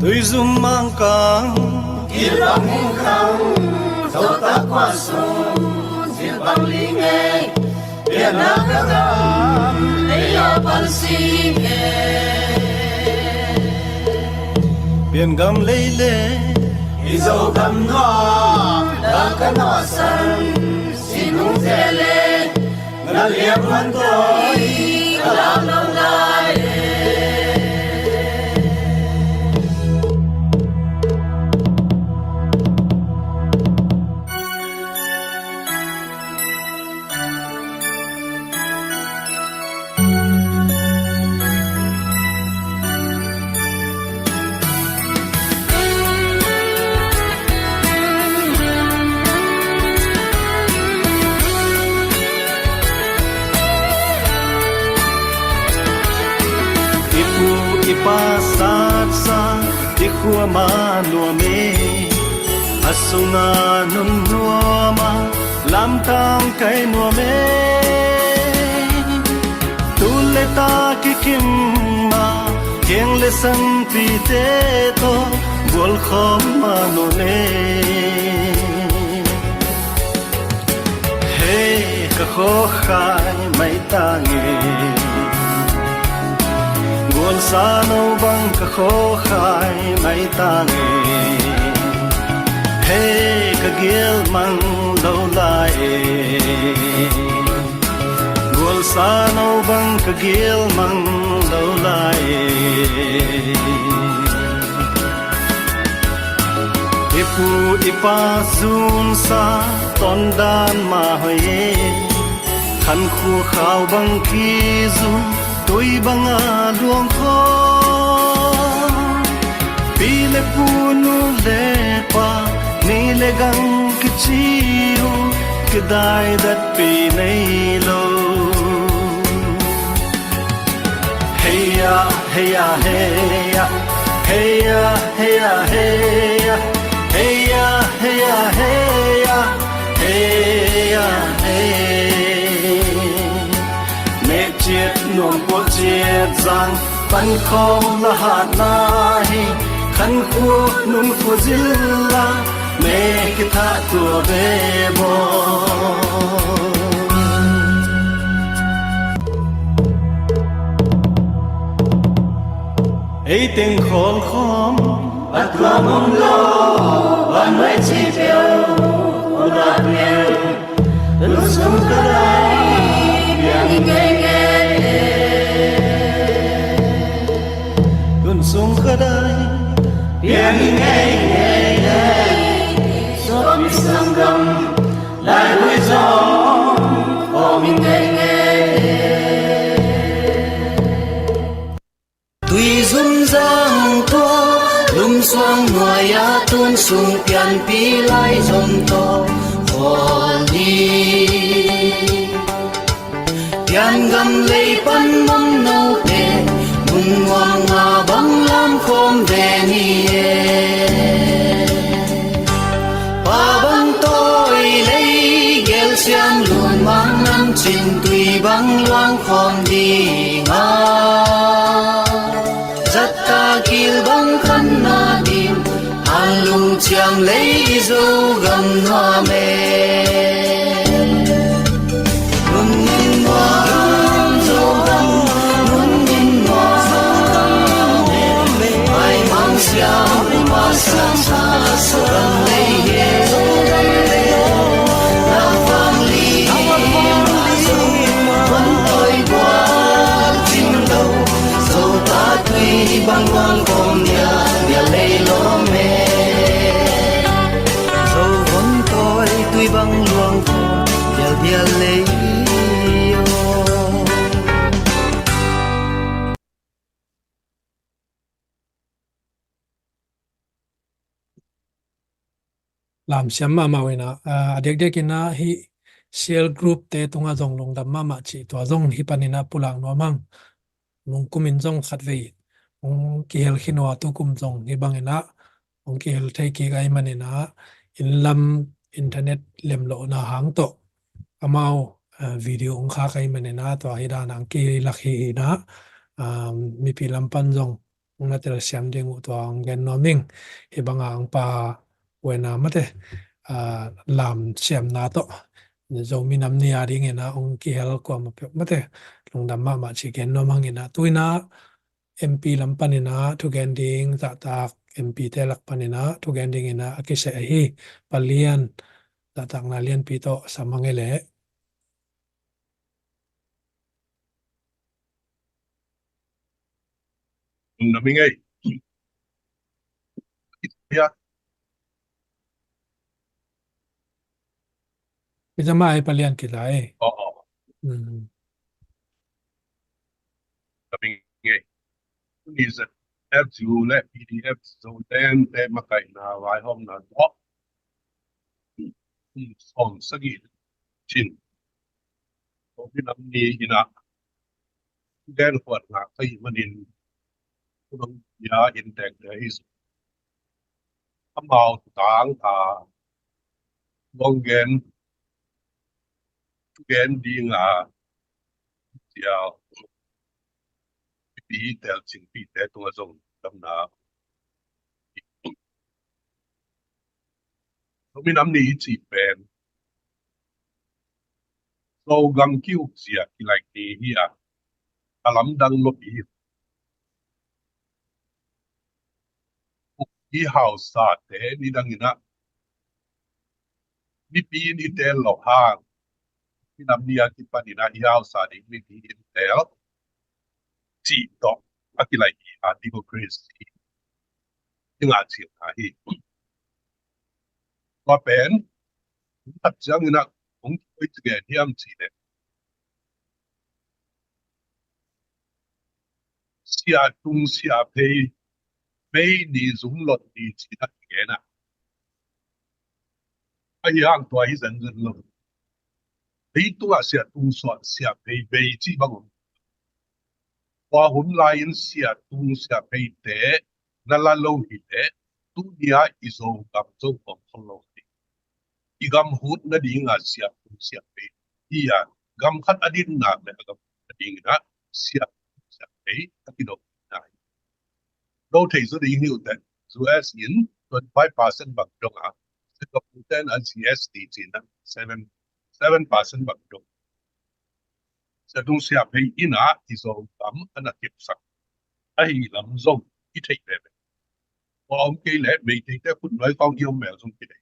Tôi zoom mang càng Yêu bằng không dẫu ta qua sông duyên bằng lý nghề biển áo các gam lấy ở bằng xin nghề biển gầm lấy lệ đi dẫu gầm nó đã có nó sân xin hùng dè lệ ngã liệp hơn tôi đã làm lòng lại pasat sa di khua ma lua me asunga nun nuama lam tang kai nuame tule ta kikim ma keng le san pi te to gol khom manone hey ka kho khai mai ta nge gol sa no bang ka kho khai mai ta nge hey ka gil mang lo lai gol sa no bang ka gil mang lo lai ipu ipa sun sa ton dan ma hoye khan khu khao bang ki zu tôi bang a luang kho pi le pu nu le pa ni le gang ki chiu ki dai dat pi nei lo hey ya hey ya hey ya hey ya hey ya hey ya hey ya hey ya hey ya hey ya hey me chiet nuông po chiet giang pan khom la hat na hi khăn khu nun khu zilla me ki tha tu be bo ấy tiếng khom khom bắt qua mong lo và mới chỉ phiêu một đợt nhiều lúc sống cái đây biển nghe nghe luôn xuống khá đây biển nghe nghe gió bị sương gầm lại vui gió ô mình nghe nghe tuy dung giang thua lum xoang ngoài á tuôn sung pian pi lai dòng to hồn đi pian gầm lấy pan mong nâu tê mùng ngoan ngà băng lam khom về ni ba băng tôi lấy gel xiang luôn mang năm chín tùy băng loang khom đi ngà rất ta kêu băng khăn na đêm hàn lung chiang lấy dấu gầm hoa mê nun nhìn hoa dấu gầm nun nhìn hoa ai mang xiao hoa sang xa sớm lấy hệ na vang ly vẫn tôi qua chim đâu dấu ta tuy băng quang cùng nhà nhà lấy lỗ mê dấu vẫn tôi tuy băng luang cùng nhà lấy làm xem mà màu na adek dek ina hi cell group te tunga jong long dam ma chi to jong hi panina pulang no mang nung kumin jong khat ve ong ki hel khinwa tu kum jong hi bangena ong ki hel thei ki gai manina in lam internet lem lo na hang to amao video ong kha kai manina to hi da nang ki lakhi na mi pi lam pan jong ong na tel siam ding to ong gen no ming hi banga ang pa wena mate làm xem na to zo mi nam ni ari nge na ong ki hel ko ma pe mate long dam ma chi gen no mang ina tuina mp lam panina thu gen ding ta tak mp te lak panina thu gen ding ina akise hi palian ta tak na lian pi to samangele Naming ay. Yeah. Kita mai palian kita Oo. Naming ay. Is it FU let PDF so then they makai na vai hom na do. Song sagi chin. So pinam ni ina. Den huat na kai manin. Kung ya intek is amao tang long gen ding tiao pi tel ching pi te tung zong tam na mi nam ni chi pen so gam kiu sia ki like ni hi alam dang lo pi hi house sa te ni dang ina mi pi ni tel lo hang mi nam ni ki pa ni na hi house sa ni mi pi ni tel chi to ki like democracy ni nga chi hi qua pen thật chẳng ina cũng với cái hiểm chỉ để xia tung xia pay pay ni dùng luật đi chỉ là cái na ai yang tua hi dân dân lo pay tua xia tung soạn xia pay pay chỉ bằng qua hôm nay in xia tung xia pay te na la lâu hi te tu nia izo gặp châu phong phong lo i gam hút na đi nga xia tung xia pay ia gam khat adin na me gam adin na xia xia pay taki do đâu thấy số đi hiểu that US in 25% bằng đồng Singapore 10 and CST chỉ là 7% bằng đồng sẽ đúng sẽ phải in thì số tấm anh là tiếp sắc ai làm giống ít thấy về và ông kia lẽ mấy thấy cái phút nói con yêu mèo giống cái này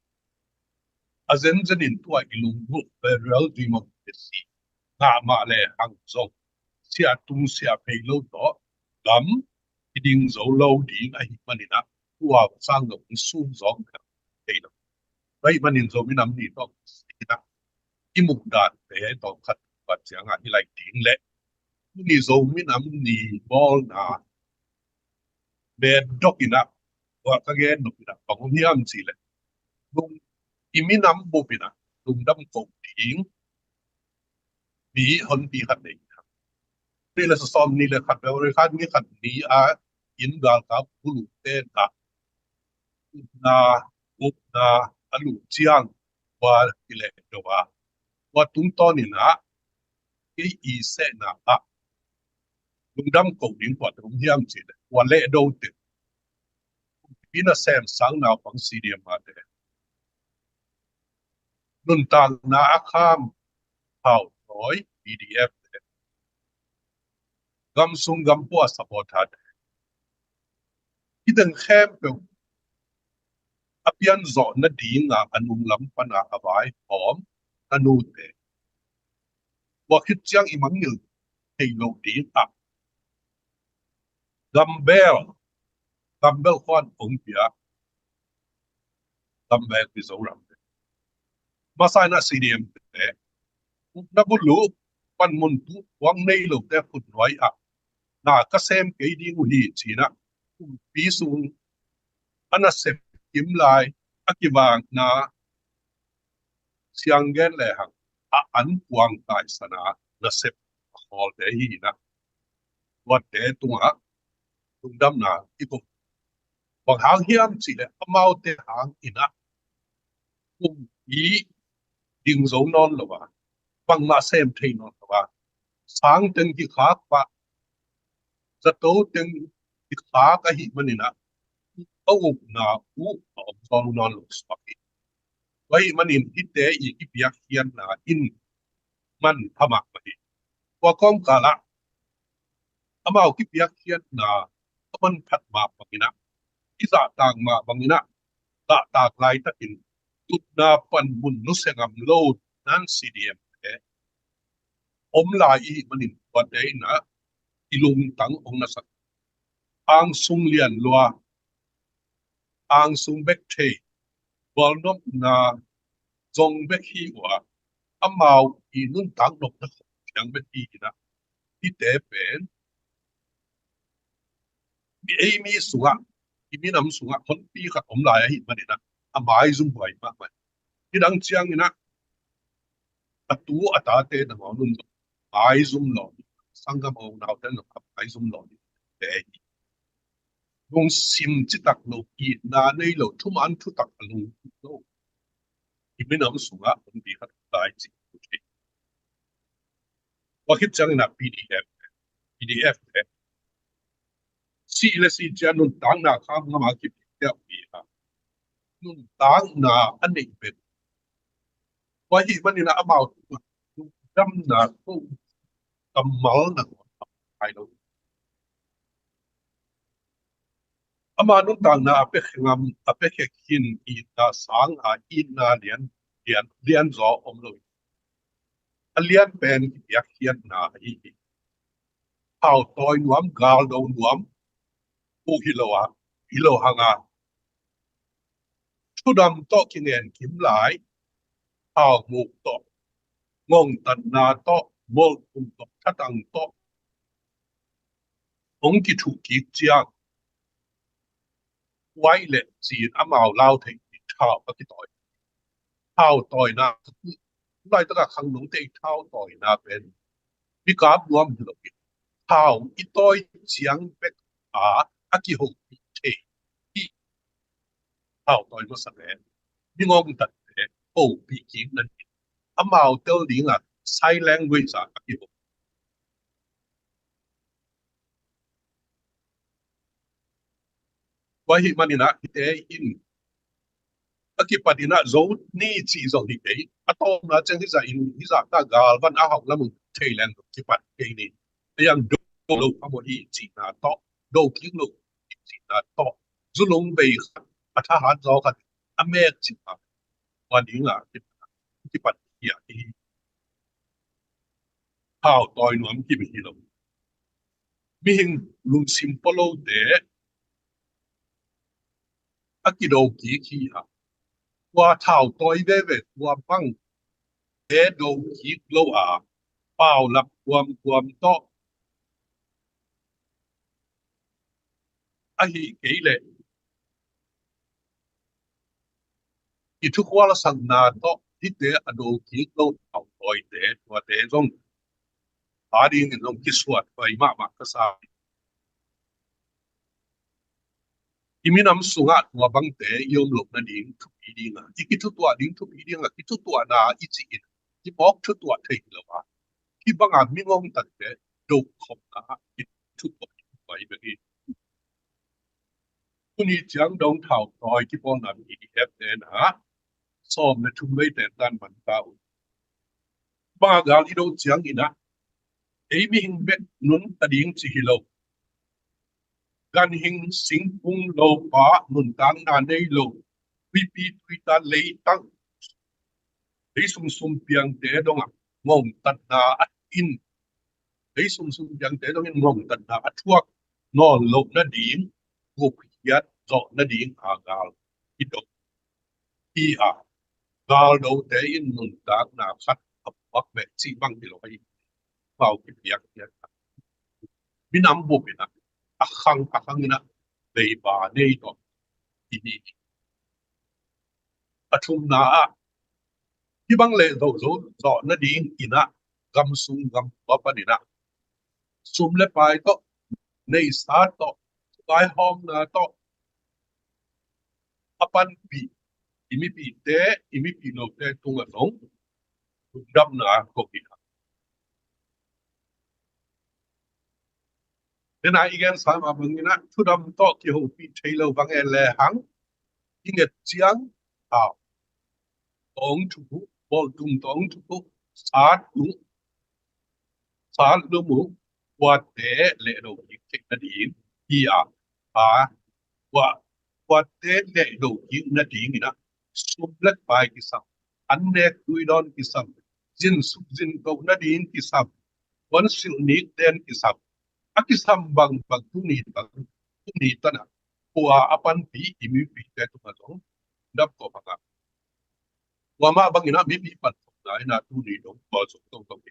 à dân dân in tuổi lùng ngục federal democracy ngã mà lẽ hàng giống sẽ đúng sẽ phải lâu đó lắm一定走路点啊，乜年啊，哇，生到酸爽嘅地度，所以乜年做咩諗年多死啦，啲木蛋地喺度咳或者啊，啲嚟點咧，你做咩諗年波啊，咩捉件啊，或者嘅捉件啊，講咩唔知咧，用一面諗冇變啊，用得個點，比很比很嚟。นี่แหละซ้อมนี่แหละขัดแบบบริการนี่ขัดนี้อินดากับผู้ลูกเต้นนาอุบนาอลูเจียงว่าที่เล็กเดียวว่าตุ้งตอนนี้นะที่อีเซนะลุงดำกงดิ้งกว่าตรงเฮียมจีเลยว่าเละโดนติดพี่น่ะแซมสังนาฟังซีเดียมาเด้นุ่นต่างนาข้ามเผ่าน้อย PDF gam sung gam po sabotat idang khem pe apian zo na dinga anung lam pana awai hom anu te wa khit chiang imang nil hei lo ding gambel kwan ong pia gambel pi zo ram masai na cdm te na bulu pan mun tu wang nei lo te khut noi na ka sem ke ding hi china pi sung ana sep kim lai akiwang na siang gen le hang an puang tai sana na sep hol de hi na wat de tunga tungdam na iko bang hang hiam chi le amau te hang ina i ding zo non lo ba bang ma sem thei non lo ba sang teng ki khak pa sa to teng ki khak a hi manina au na u om zong non lo spaki wai manin ite i ki piak hian na in man thamak ba hi wa kom kala amau ki piak hian na man phat ma pangina iza tang ma bangina ta tak lai ta in tut na pan mun nu sengam lo nan cdm lai i manin wa dei na ilung tang ong na sak ang sung lian lua ang sung bek thei wal nom na zong bek hi wa amau i nun tang nok na yang bek hi na ti te pen mi ei mi sunga i mi nam sunga hon pi khat om lai hi manina amai zum bai ma ma ti dang chiang ina atu ata te na ma nun ai zum lo sangam ong nau ten ai zum lo te lung sim chi tak lo ki na nei lo thum an thu tak lung lo i min am sunga on bi khat dai chi ke wa hit chang na PDF si le si jan nun tang na kham nga ma ki te pi ha nun tang na an nei pe wa hi man ni na about dam na ko kam mal na ai lo ama nun tang na pe ngam pe kin i ta sang a in na lian zo om lo alian pen yak hian na hi how toy nuam gal do nuam u hilo hanga thudam to kingen kim lai how mu to ngong tan na to mol kum to thatang to ong ki thu ki chiang wai le chin amao lao thei thao ka ki toy thao toy na lai ta ka khang nong te thao toy na pen mi ka nuam lo ki thao i toy chiang bek a ki ho pi the ki thao toy mo sa le mi ngong tan te o pi ki nan amao tel ding a sign language a ki ho wa hi manina te in akipadina zo ni chi zo ni ke atom na chang hi za in hi za ta gal van a hok lam thailand ki pat ke ni yang do lo amo hi chi na to do ki lo chi na to zu long be atha han zo ka amek chi pa wan ding la ki pat ya ki how toy nuam ki bi lo mi hing lung simpolo de akido ki ha qua thảo tôi về qua băng để đầu chiếc lâu bao lập quam to hi kỹ lệ thì thức qua là sang na to ít để đầu chiếc lâu thảo tôi để qua để trong đi những trong cái suất vậy mà cái sao Imi nam sunga tua bang te yom lok na ding thu pi ding a ki thu tua ding thu pi ding a ki thu tua na I chi in ki bok thu tua thei lo wa ki bang a mi ngong ta te do khop ka ki thu tua bai be ki kuni chang dong thao toi ki bon na mi hep te na som na thu mei te tan man ta u ba ga li do chang ina ei mi hing bet nun ta ding chi hi lo gan hing sing pung lo pa nun tang na nei lo pi pi tui ta lei tang lei sum piang te dong a ngom tat na at in lei sum piang te dong in ngom tat na at thuak no lo na ding go khiat zo na ding a gal i do i a gal do te in nun tang na khat ap pak be chi bang ti lo ai pau ki piak khiat binam bo bina akhang ina lei ba nei to i ni athum na a ki bang le zo na ding ina gam sum gam pa pa dina sum le pai to nei sa to pai hom na to apan pi imi pi no te tunga nong dam na ko ki then I again sam abangina thudam to ki ho pi thailo bang le hang inget chiang a ong thu bol tung tong thu sa lu mu wa te le do ki tek na din hi a wa te le do ki na ding ina sum let pai ki sam an ne tui don ki sam jin ko na din ki sam wan sil ni den ki sam akisam bang tu ni tana kwa apan pi imi pi te tu ma dong dap ko paka wa ma bang ina mi pi pat na ina tu ni dong ko so tong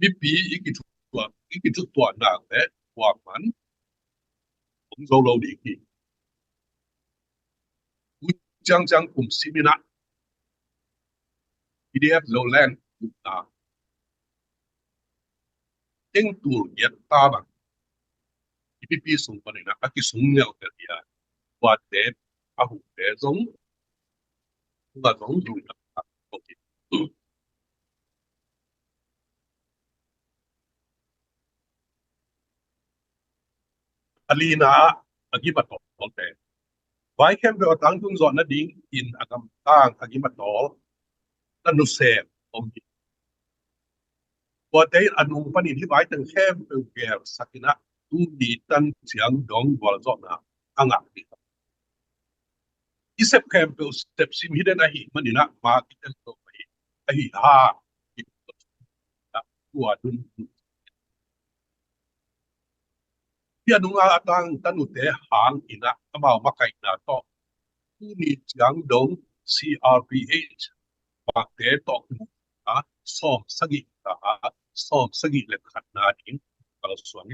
mi pi iki tu tua na te wa man cũng zo lo di ki chang kum simina PDF zo len ta tiếng tuồng yết ta bằng pipi sung pa na aki sung nel te ya wa te a hu te zong ga zong du na okay alina agi ba to te vai kem be otang tung zon na ding in agam tang agi ma to na nu se om ki wa te anung pa ni hi vai tang kem be ge sakina tu ni tan chiang dong wal zo na anga ni isep kem be step sim hiden a hi manina ma ki tel to a hi ha ki wa dun pia nunga atang tanu te hang ina amao makai na to tu ni chiang dong CRPH ba te to a som sagi ta som sagi le khat na ding kal swang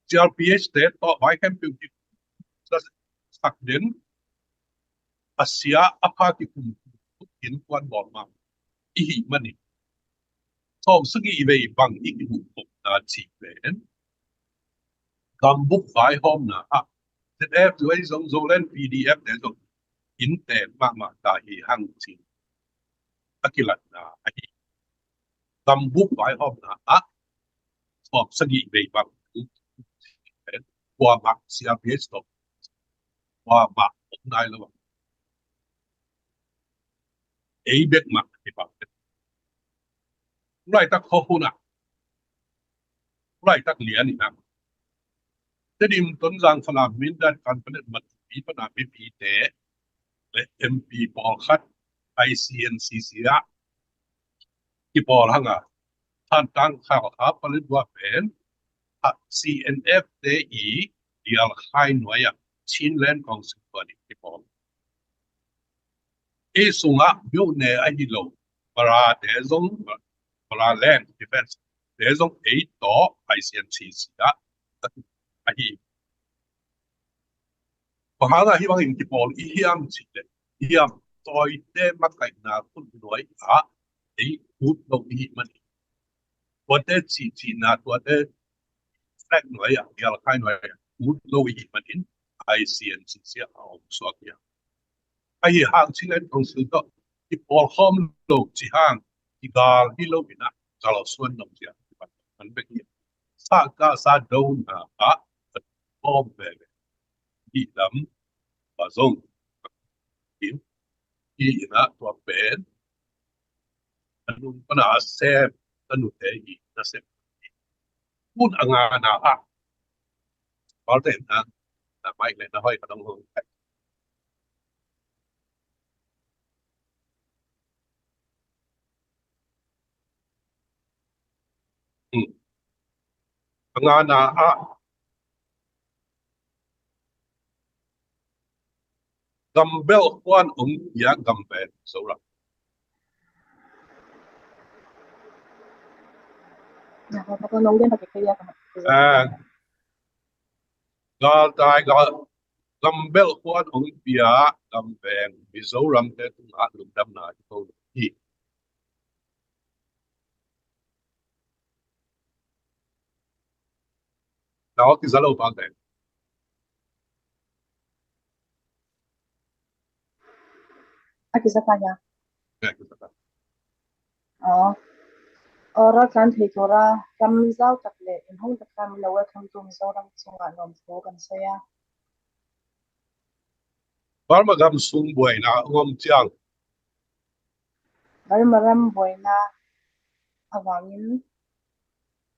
CRPH te to vai kem pu ki sak den asia apa ki kum in kwan bol ma i hi mani som sagi ve bang i ki hu na chi ven gam buk vai hom na a ZF với dòng lên PDF để dùng in tệ mà ta hi hang chi akilat na ai gam buk vai hom na a hom sagi ve bang qua bạc CRPH stop qua bạc nai lo ấy biết mà thì bạc lại ta khó hôn à lại ta liền nè thế điểm tuần giang phần làm mình đã căn phần mặt bị phần làm bị tế le MP Paul khát ICNCC á cái Paul hăng àท่านตั้งข่าวครับผลิตว่าเป็น CNFDE เดียวให้หน่วยชิ้นเล่นของสุพรรณที่ผมสุงะอยู่ในไอ้ที่เราปราเดซงปราแลนด์ดิเฟนส์เดซงต่อ ICNCC อะไอ้พอหาอะไรที่บางอย่างที่ผมอีเหี้ยมสิเลยอีเหี้ยมต่อยเต้มาไกลนาคุณหน่วยไอ้พูดตรงนี้มันตัวเต้จีนาตัวเต้แรกหน่วยเดียวให้หน่วยพูดโลอีมันอิน ICNCC เอาสวกอย่างไอ้ห่างชิ้นเล่นของสื่อก็ที่พอข้อมโลกจีห่างที่กาลที่โลกนะกาลส่วนน้องเสียมันเป็นอย่างซากาซาโดนาพอมเบลที่ลำบาซงอินที่นะตัวเป็นอนุปนาเซฟอนุเตยีนะเซฟพูดงานนะพอเต็มนะไม่เลยนะห้อยก็ต้องลงงานนะกัมเบลควันยากัมเบลสุระNakapag nung din pakikaya ka. Galtai gambel kwan pia gambeng Mizoram te tung atlum dam na ko hi Now ki zalo pa te Aki sa kanya. ya ki zalo Ora kan thekora kam zau takle in hong takam la welcome to Mizoram sunga nom so kan saya. Parma gam sung boy na ngom chiang Maram boyna awangin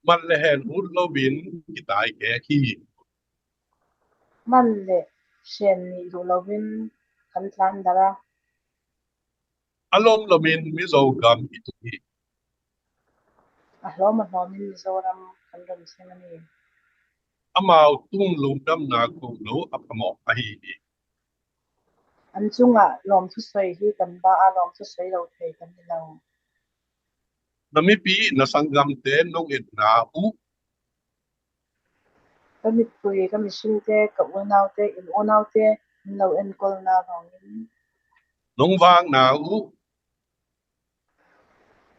man lehen ud lobin kitai ke ki malle shen ni rulovin kan tlan dara alom lomin Mizogam itu hi ahlo ma homin Mizoram kan ram semani. amau tung lum dam na ko lo apamo ahi An chunga lom thu soi hi kan ba a lom thu soi lo thei kan ni lo. nami pi na sangam te nong et na u Kami pui kami sinte ka unaute in unaute no en kol na rongin. nong wang na u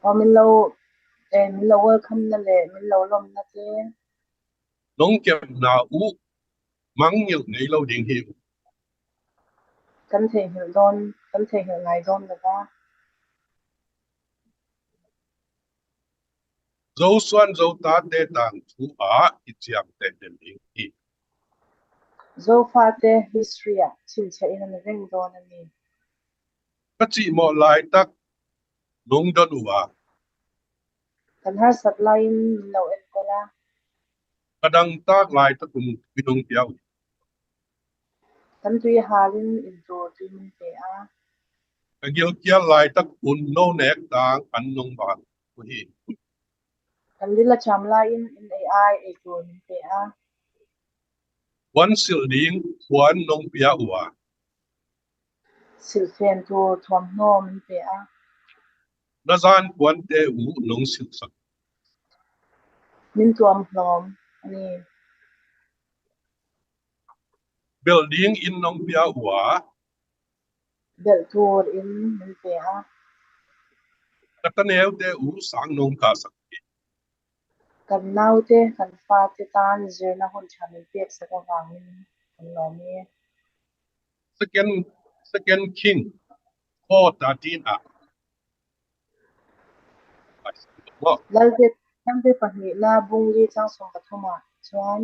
Min lo welcome na le min lo lom na te nông kem na u mang nhiều ngày lâu đình hiệu kan the hiểu don kan the hiểu ngai don da ba dấu xuân dấu ta để tàng chú á ít chiang để đến đình hi zo fa te history a chin che in an reng don ani các chị mò lại tắc nông đơn uwa kan har sat lain lo en kola kadang tak lại tắc cùng pinong piao kan tui halin in tur tui min pe a kagil kia lại tắc un no nek tang an nông ban hi kan lila cham lain in ai e tur min pe a wan sil ding wan nông pia uwa sil fen tur thom no min pe a na zan wan te u nông sil sak min tuam hlom ani building in nông pia uwa bel tur in min pe a kataneu te u sang nông ka sak kan nau te kan fa te tan zir na hun chan min pek sa ka wang min kan lo mi second king 4:13 a lal te tam te pahnih na bung li chang som pathuma chuan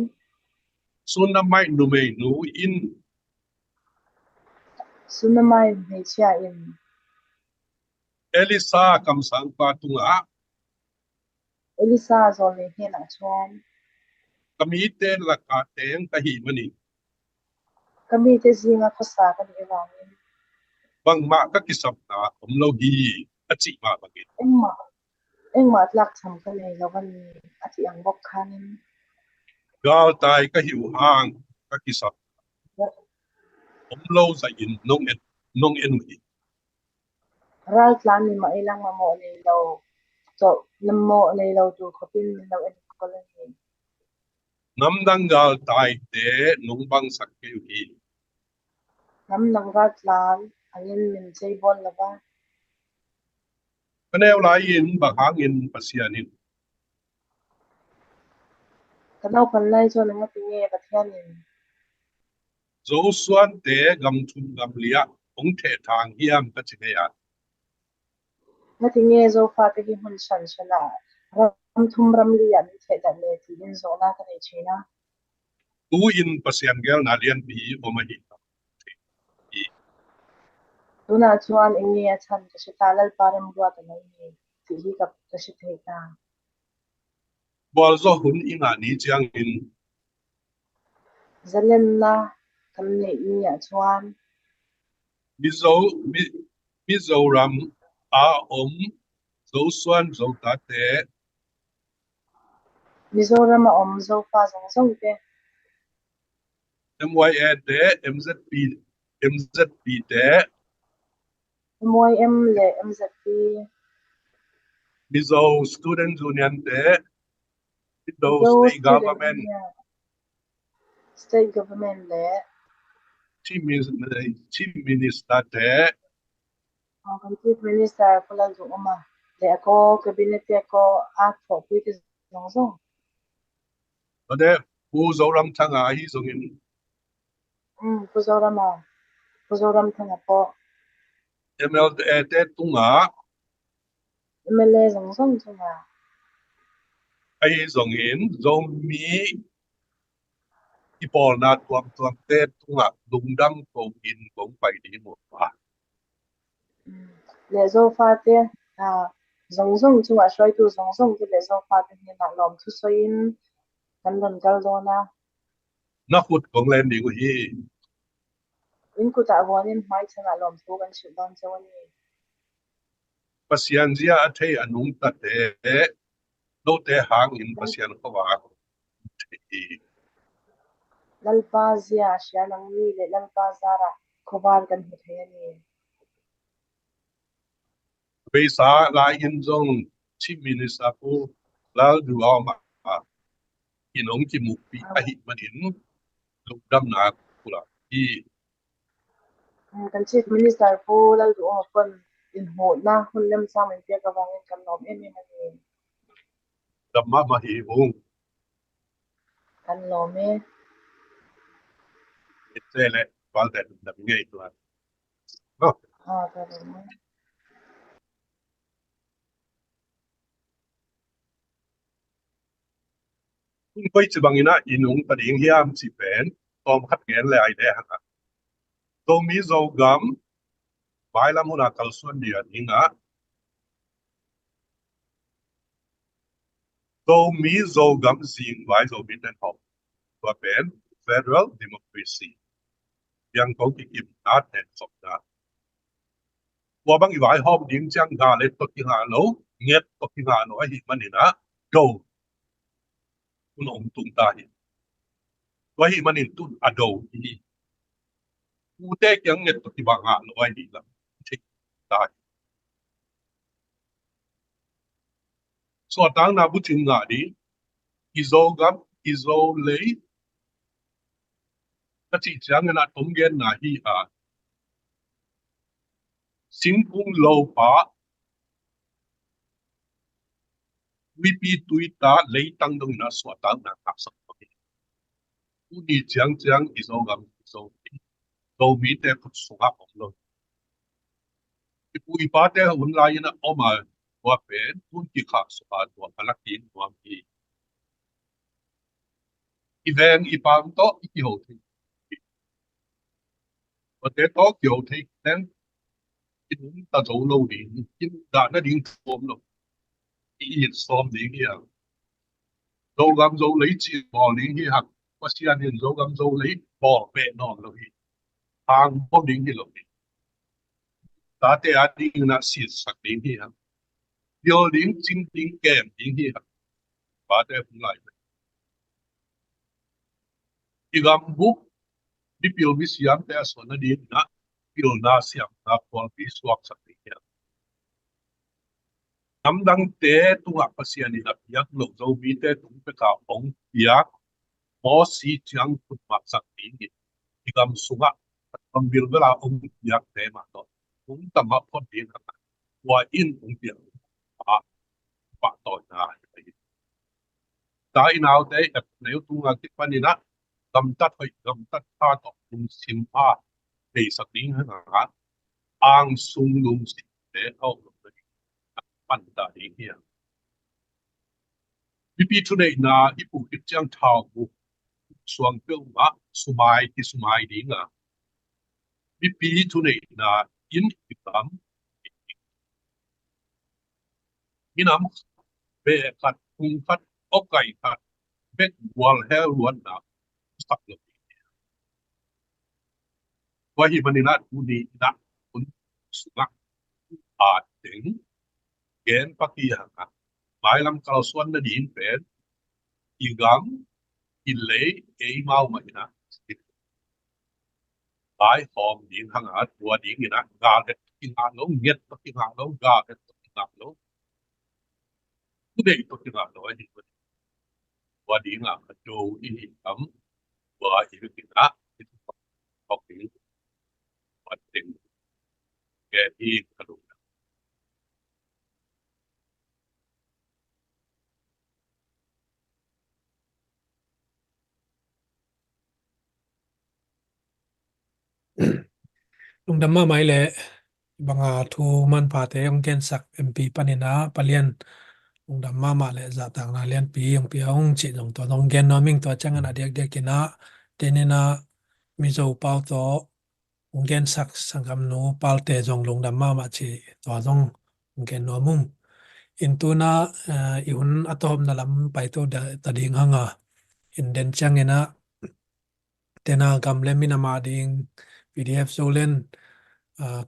sunna mai nu mei nu in sunamai hmeichhia in elisa kam sang pa tunga Elisa zol le hen a chuan kami te laka teng ka hi mani kami te zinga khosa kan e wangin bang ma ka kisap na omlo hi achi ma bagin engma tlak cham kan nei lo kan ni ati ang bok khanin gal tai ka hiu hang ka kisap omlo za in nong en wi ral tlan ni ma ilang ma mo nei lo to nammo nei lo tu khopin lo en kolan ni namdang gal tai te nong bang sak ke hi nam nang ra tlan angin min chei bol lawa kaneu lai in ba hangin pasianin kanau kan lai cho nang ati nge pathianin zo suan te gam thum gam lia ong the thang hiam ka chine ya ngati nge zo fa te ki hun shan shana ram thum ram li an the da le ti in zo na kan e china tu in pasian gel na lian bi oma hi tuna chuan engi a chan ka shitalal param ruwa ta nei ni ti hi ka shi thei ta bol zo hun inga ni chiang in zalen na kan nei ni a chuan mizo ram a om zo suan zo ta te Mizoram a om zo fa zong zong te mya te mzp te MYM le MZP mizo student union te mizo Mizo state student government union, state government le chief minister te chief minister pula zo oma le ko cabinet te ko a tho pui te zong zong ode pu zo ram thanga hi zongin puzoram thanga po mla te tunga MLA zong zong chunga ai zongin zomi ipol na tuam te tunga lungdam ko in kong pai di mo pa le zo fa te a zong zong chunga shoi tu zong zong te le zo fa te ni na lom thu soin kan don kal do na na khut kong len di ko hi in ku ta wonin mai changa lom thu kan shi don chawani pasian zia athei anung ta te no te hang in pasian ko wa lalpa zia sha nang ni le lalpa zara khobar kan hu the ni be sa la in zong chief minister ko lal du ma inong ki mu pi a hi manin lungdam na kula hi kan chief minister pu lal du o kon in ho na hun lem sa men pe ka wang kan nom em em ni damma ma hi hung kan lo me Itele valde da ngei tu no ta lo me kun koi chi bangina inung pa ding hiam chi pen tom khat ngel le ai de ha to mi zo gam bai lam huna kal suan dia inga to mi zo gam zing bai zo bin den hop to pen federal democracy yang ko ki kim na ten sok na wa bang i bai hop ding chang ga le to ki ha lo nget to ki ha no hi manina go kun ong tung ta hi wa hi manin tun ado hi u te kyang nget to ki ba nga no ai hi la thik ta so tang na bu ting nga di izo gam izo le ka chi chang na tom gen na hi a singpung lo pa wipi tuita le tang dong na so tang na kap sak u ni chang chang izo gam izo go mi te phut sunga om lo ipui pa te un lai na oma wa pen un ki kha so pa wa palakin wa mi event ipang to ki ho thi wa te to ki ho thi ten in ta zo lo ni in da na ding thom lo in som ding ya zo gam zo lấy chi bo ling hi hak wa sian in zo gam zo lấy bo pe no lo hi hang bo ding hi lo ni ta te a ding na si sak ding hi ha yo ding ching ding kem ding hi ha ba te phun lai i gam bu di pil mi siam te so na ding na pil na siam na pol bi swak sak ding ya nam dang te tu a pasian ni na yak lo zo mi te tu pe ka ong yak mo si chang put mak sak ding ni i gam sunga am bil bela ong yak te ma to ong tam ma phot ding ka wa in ong bil pa to na ta inau te ep neu tu nga tik panina gam tat hoi gam tat tha to ung sim pa pe sak ding ha nga ang sung lum si te au lo pan ta ding hia pp today na ipu hit chang thao bu suang pe ma sumai ding a pp today na in kitam inam be kat ung kat okai kat bet wal hel luan na sak lo wa hi manina uni na un suka a teng gen pakia ka mai lam kal suan na din pen igam ile e mau ma ina ai hom din hang a tua ding ina ga het kin ha lo nget kin ha lo ga het kin ha lo tu de to kin ha lo ai wa ding a ka do i am wa i kin a ok ni wa teng ke i ka lo lung damma mai le banga thu man pa te ong ken sak MP panina palian lung damma ma le za tang na lian pi ong pi ong chi jong to ong gen noming to changan adiak dek kina tenena mi zo pau to ong gen sak sangam no pal te jong lung damma ma chi to jong ong gen nomung intuna ihun atom na lam pai to da ding hanga in den changena tena gamle minama ding PDF zolen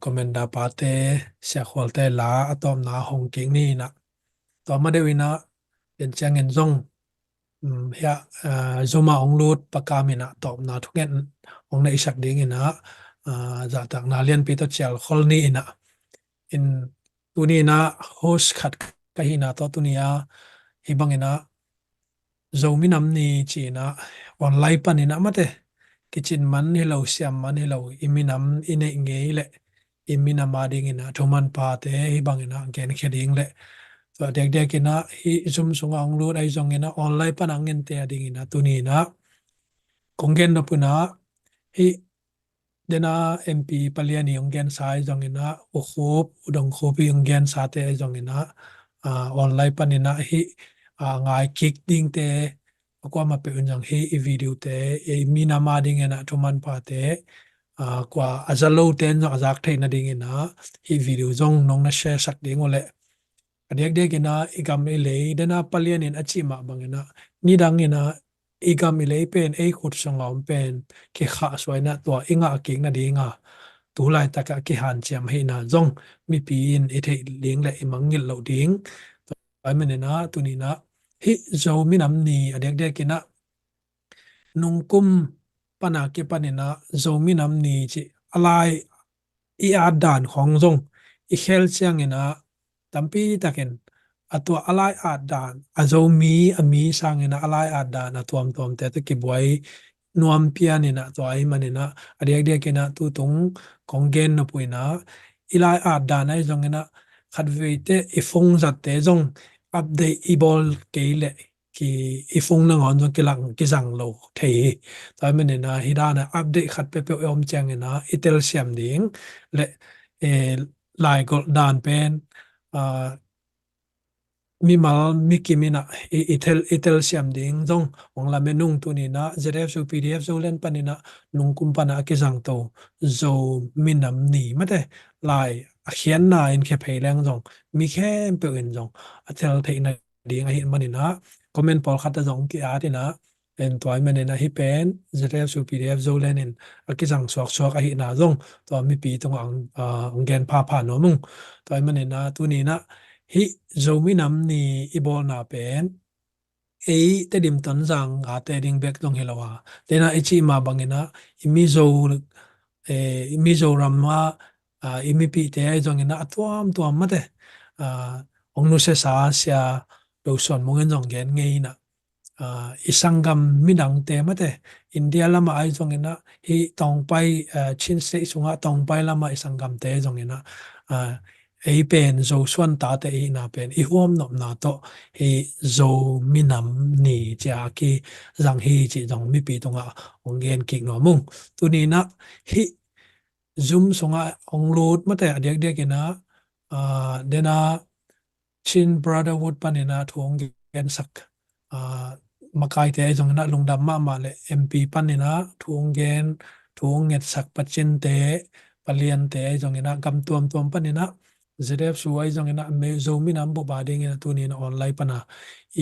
komenda pate sia kholte la atom na hong king ni na to ma de wina den changen zong ya zoma ong lut pakamina top na thuken ong na isak ding ina za tak na lian pi to chel khol ni ina in tuni na host khat kahina to tunia ibang ina zomi nam ni china online panina mate kitchen man ni lo siam man ni lo iminam ine nge le imina ma ding ina thoman pa te ibang ina gen kheding le ตัวเด็กๆกินนะฮิซุมสงองรูดไอจงกินนะออนไลน์ปนังเงินเตียดิ่งกินนะตัวนี้นะคงเกนนะปุ่นนะฮิเดนะเอ็มพีปะเลียนี่องเกนสายจงกินนะโอ้โหอุดงโคปีองเกนสาเตจงกินนะออนไลน์ปนินะฮิงายคิกดิ่งเตก็มาเป็นจังฮิวิดีโอเตมีนามาดิ่งนะทุมันปาเตกว่าอาจจะโลเทนจงอาจจะเทนดิ่งนะฮิวิดีโอจงน้องนะแชร์สักดิ่งโอเลเด็กๆกินนะอีกามิเลยเดนะปะเลียนี่อาชีพมาบังนะนี่ดังกินนะอีกามิเลยเป็นขุดสงอมเป็นเคขาสวยนะตัวอิงากิ่งนะดิ่งตัวลายตะกะกิหันเจียมให้นะจงมีปีนเอเทเลี้ยงและมังงิลเหล่าดิ่งไปมันเนี่ยนะตัวนี้นะฮิโจมินำนี่เด็กๆกินนะนุ่งกุมปนาเก็ปเนี่ยนะโจมินำนี่จีอะไรอีอาดานของจงอีเฮลเซียงเนี่ยนะตัมปีตะเกนตัวอะไรอาดานอาโจมีมีสังเนี่ยนะอะไรอาดานตัวแต่ตะกี้บวยนวมเปียเนี่ยนะตัวไอ้มันเนี่ยนะเด็กๆกินนะตัวตรงของเกนนะปุยนะอีไลอาดานไอ้จงเนี่ยนะขัดเวทอีฟงจัดเตจงอัปเดตอีบอลเกลเลki ifung na ngon jong kilang kizang lo thei ta men na hidana update khat pe pe om chang na itel siam ding le lai gol dan pen mi mal mi kimina itel siam ding jong ong la menung tu ni na zrf su pdf zo len panina nung kum pana kizang to zo minam ni mate lai a khian na in khe phei lang jong mi khem pe in jong a tel thei na ding a hin manina comment pol khata jong ki a tina en toy menen na hi pen zrf su pdf zo len in a ki jang sok a hi na jong to mi pi tong ang gen pha no mung toy menen na tu ni na hi zo mi nam ni ibol na pen te dim ton jang a te ding bek dong hilawa tena ichi ma bangena imi zo ramwa imi pi te jong ina tuam mate ong nu se sa sia do son mungen jong gen ngei na isangam minang te mate india lama ai jong ina hi tong pai chin se sunga tong pai lama isangam te jong ina ei pen zo suan ta te i na pen i huam nop na to hi zo minam ni cha ki jang hi chi jong mi pi tonga ong gen ki no mung tu ni na hi zoom songa ong load mate adek ina dena chin brotherhood panina thuang gen sak makai te jong na lungdam ma le mp panina thuang nget sak pachin te palian te jong ina gam tuam panina zrf su ai jong ina me zo mi nam bo ba ding ina tu ni na online pana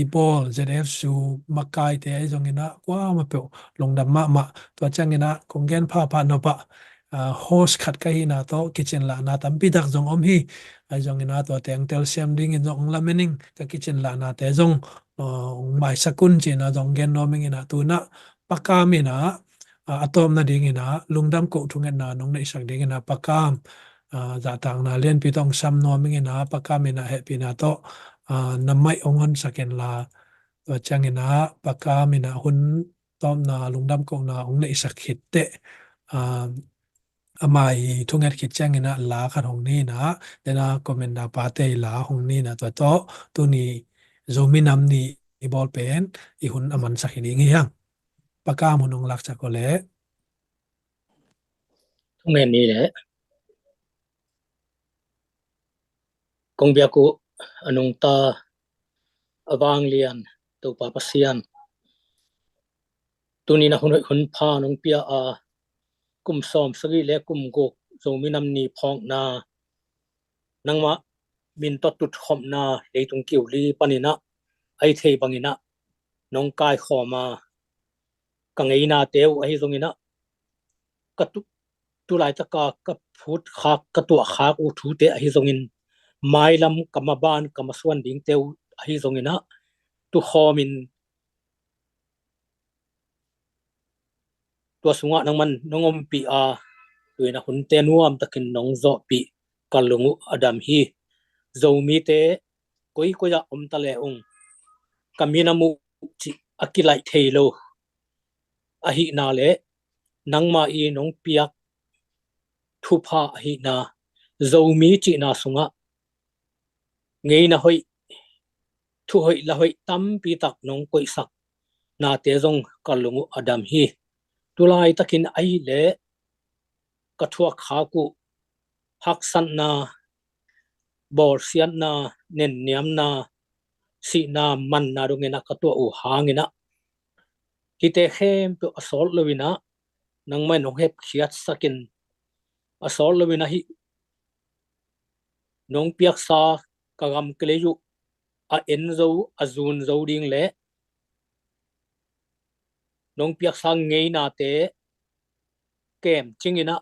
i bol zrf su makai te ai jong ina kwa ma pe lungdam ma to chang ina kongen pha no pa host khat ka hi na to kitchen la na tam pi dak jong om hi ai jong ina to teng tel sem ding in jong la mening ka kitchen la na te jong mai sakun che na jong gen no ming ina tu na pakam ina atom na ding ina lungdam ko thungen na nong na isak ding ina pakam za tang na len pi tong sam no ming ina pakam ina happy na to namai ongon saken la to chang ina pakam ina hun tom na lungdam ko na ong na isak hit te amai thungat ki chang ina la khat hong ni na dena comment na pa te la hong ni na to tu ni zomi nam ni i ball pen i hun aman sakini ngi yang pakam hunong lak cha ko le thong nen ni le kong bia ku anung ta awang lian to pa pasian tuni na hun pha nong pia kum som sagi le kum gok zomi nam ni phong na nangma min to tut khom na le tung kiu li panina ai thei bangina nong kai khoma kangei na teu ai zongina ka tu lai ta ka phut khak ka tu khak u thu te ai zongin mailam kamaban kamaswan ding teu ai zongina tu khomin tua sunga nangman nongom pi tuina hun te nuam takin nong zo pi kalungu adam hi zomi te koi ya om tale ong kamina mu chi akilai theilo ahi na le nangma i nong piak thupa ahi na zomi chi na sunga ngei na hoi thu hoi la hoi tam pi tak nong koi sak na te zong kalungu adam hi tulai takin ai le ka thua kha ku hak san na bor sian na nen niam na si na man na rungena ka to u hangina hi te khem to asol lowina nang mai nong hep khiat sakin asol lowina hi nong piak sa kagam kleju a en zo azun zo ding le nong piak sa ngei na te kem chingina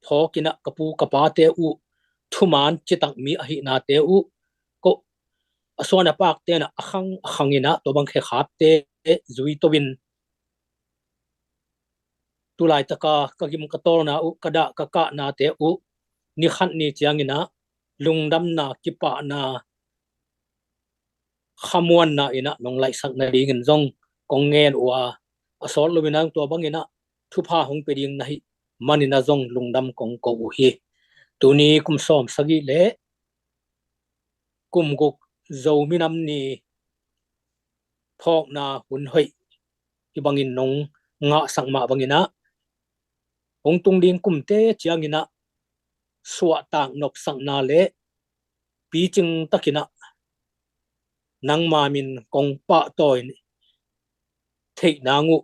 phokina kapu kapa te u thuman chitak mi a hi na te u ko asona pak te na akhangina to bang khe khap te zui to win tulai taka kagim katol na u kada kaka na te u ni khan ni chiangina lungdam na kipa na khamuan na ina nong lai sak na ding zong kong ngen wa asol luminang to bangina thupa hong pe ding na hi manina zong lungdam kong ko u hi tuni kum som sagi le kum guk zo minam ni phok na hun hoi hi bangin nong nga sangma bangina ong tung ding kum te chiangina suwa tang nop sang na le pi ching takina nang ma min kong pa toy thei nangu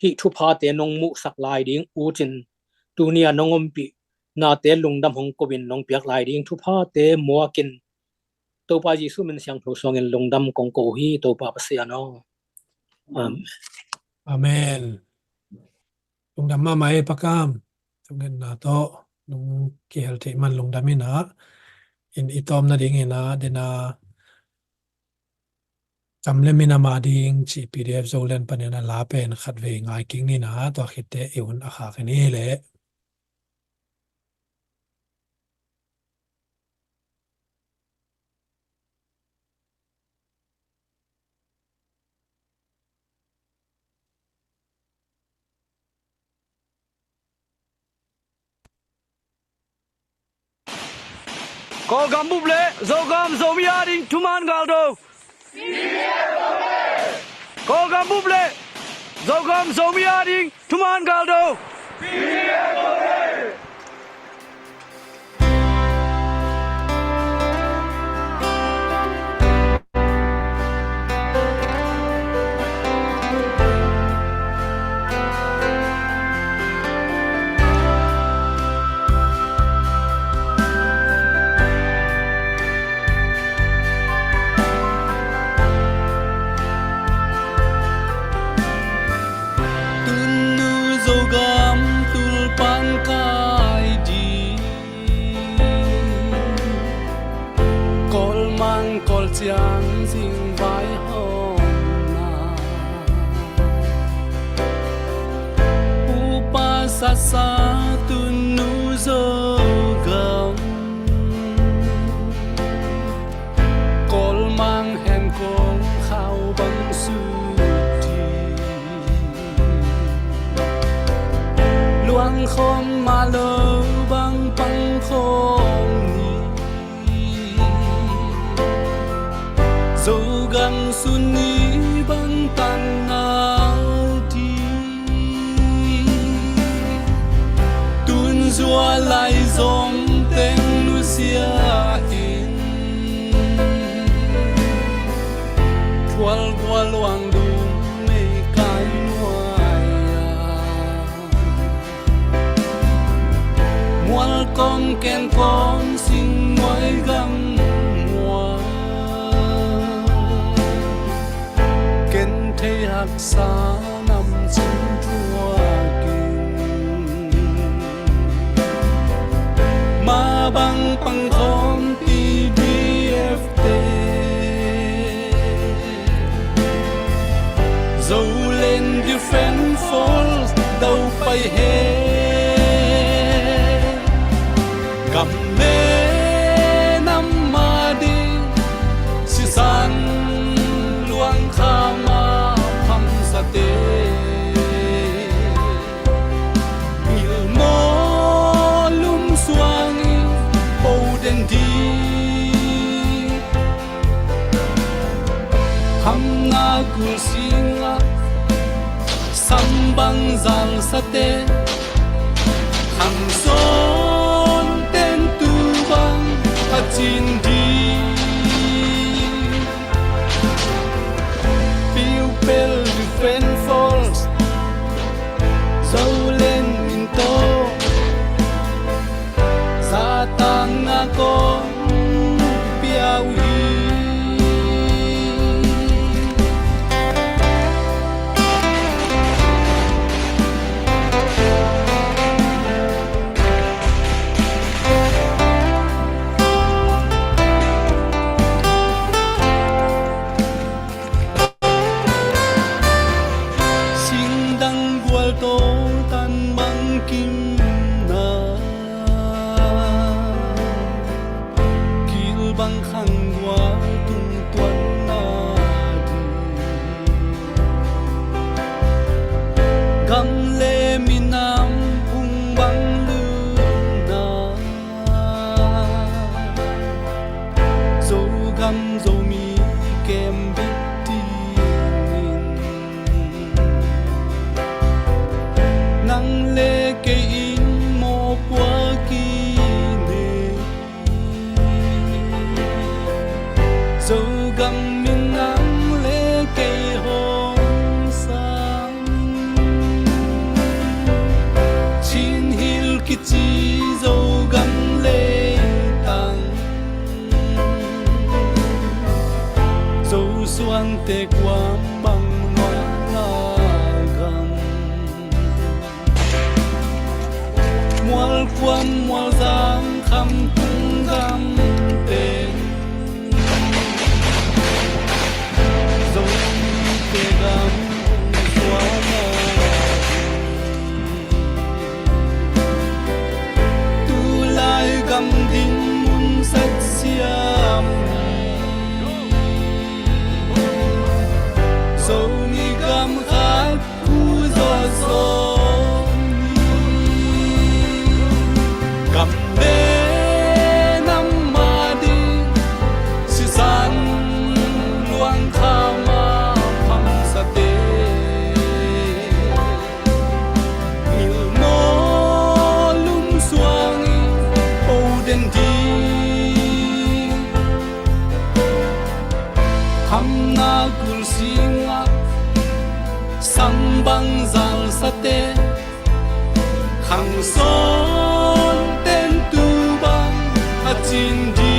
hi thu pha te nong mu sak lai ding u chin tunia nongom pi na te lungdam hong ko bin nong piak lai ding thu pha te moakin to pa ji su min siang tho song en lungdam kong ko hi to pa pasia no Amen. Lungdam ma mai pakam tungen na to nung kiel te man lungdam ina in itom na ding ina dena Kamle mina mading chi PDF zolen panena la pen khat ve ngai king ni na to khite eun akha khani le Ko gambuble zogam zomiaring tuman galdo Ko gambuble zogam zomiaring tuman galdo Chiang sing vai hong na upa sa sa tun nu zo gam kol mang hen kol khao bang su ti luang khom ma lo bang pang khom Zogang suni bang tan na di Tun zua lai zong teng nu sia in Kwal kwal wang du me kai nuaya Mual kong ken kong sing ngoai gam hak sa nam chin thua king ma bang pang khom PDF te zo lên different falls đâu bay he cầm mê nam ma đi si san luang khama te mil mo lum suang po den di kursinga sambang zang sate hang son ten tu bang achin di piu pel du fen falls dâu lên mình tô sa tang na con piao hi te quam bang hoa la gam mual quam mual giang kham tung gam tên dấu te gam hoa la tu lai gam ding mun sat siam so mi gam khat ku zo so gam be nam ma di si san luang kha ma phang sa te il mo lum suang o den di kham na kul singa sambang zal sate khang son ten tu bang achin di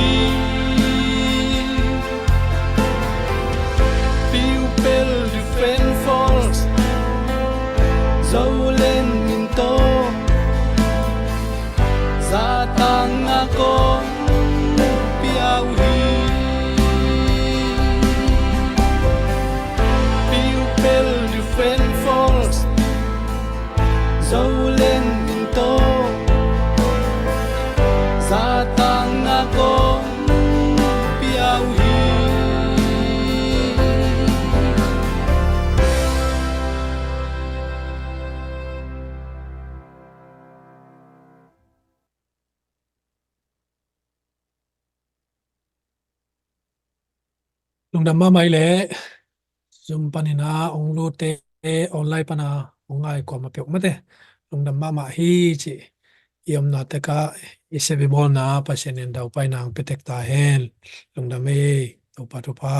piu pel du fen falls dâu lên min to za tang na con piao hi pel du fen falls dâu lên min to za tang na con piao hi lung dam ma mai le zum panina ong lu te online pana ong ai ko ma pek mate lung dam ma hi chi yom na te ka isebi bol na pasenen dau pai nang petek ta hen lung dam e to pa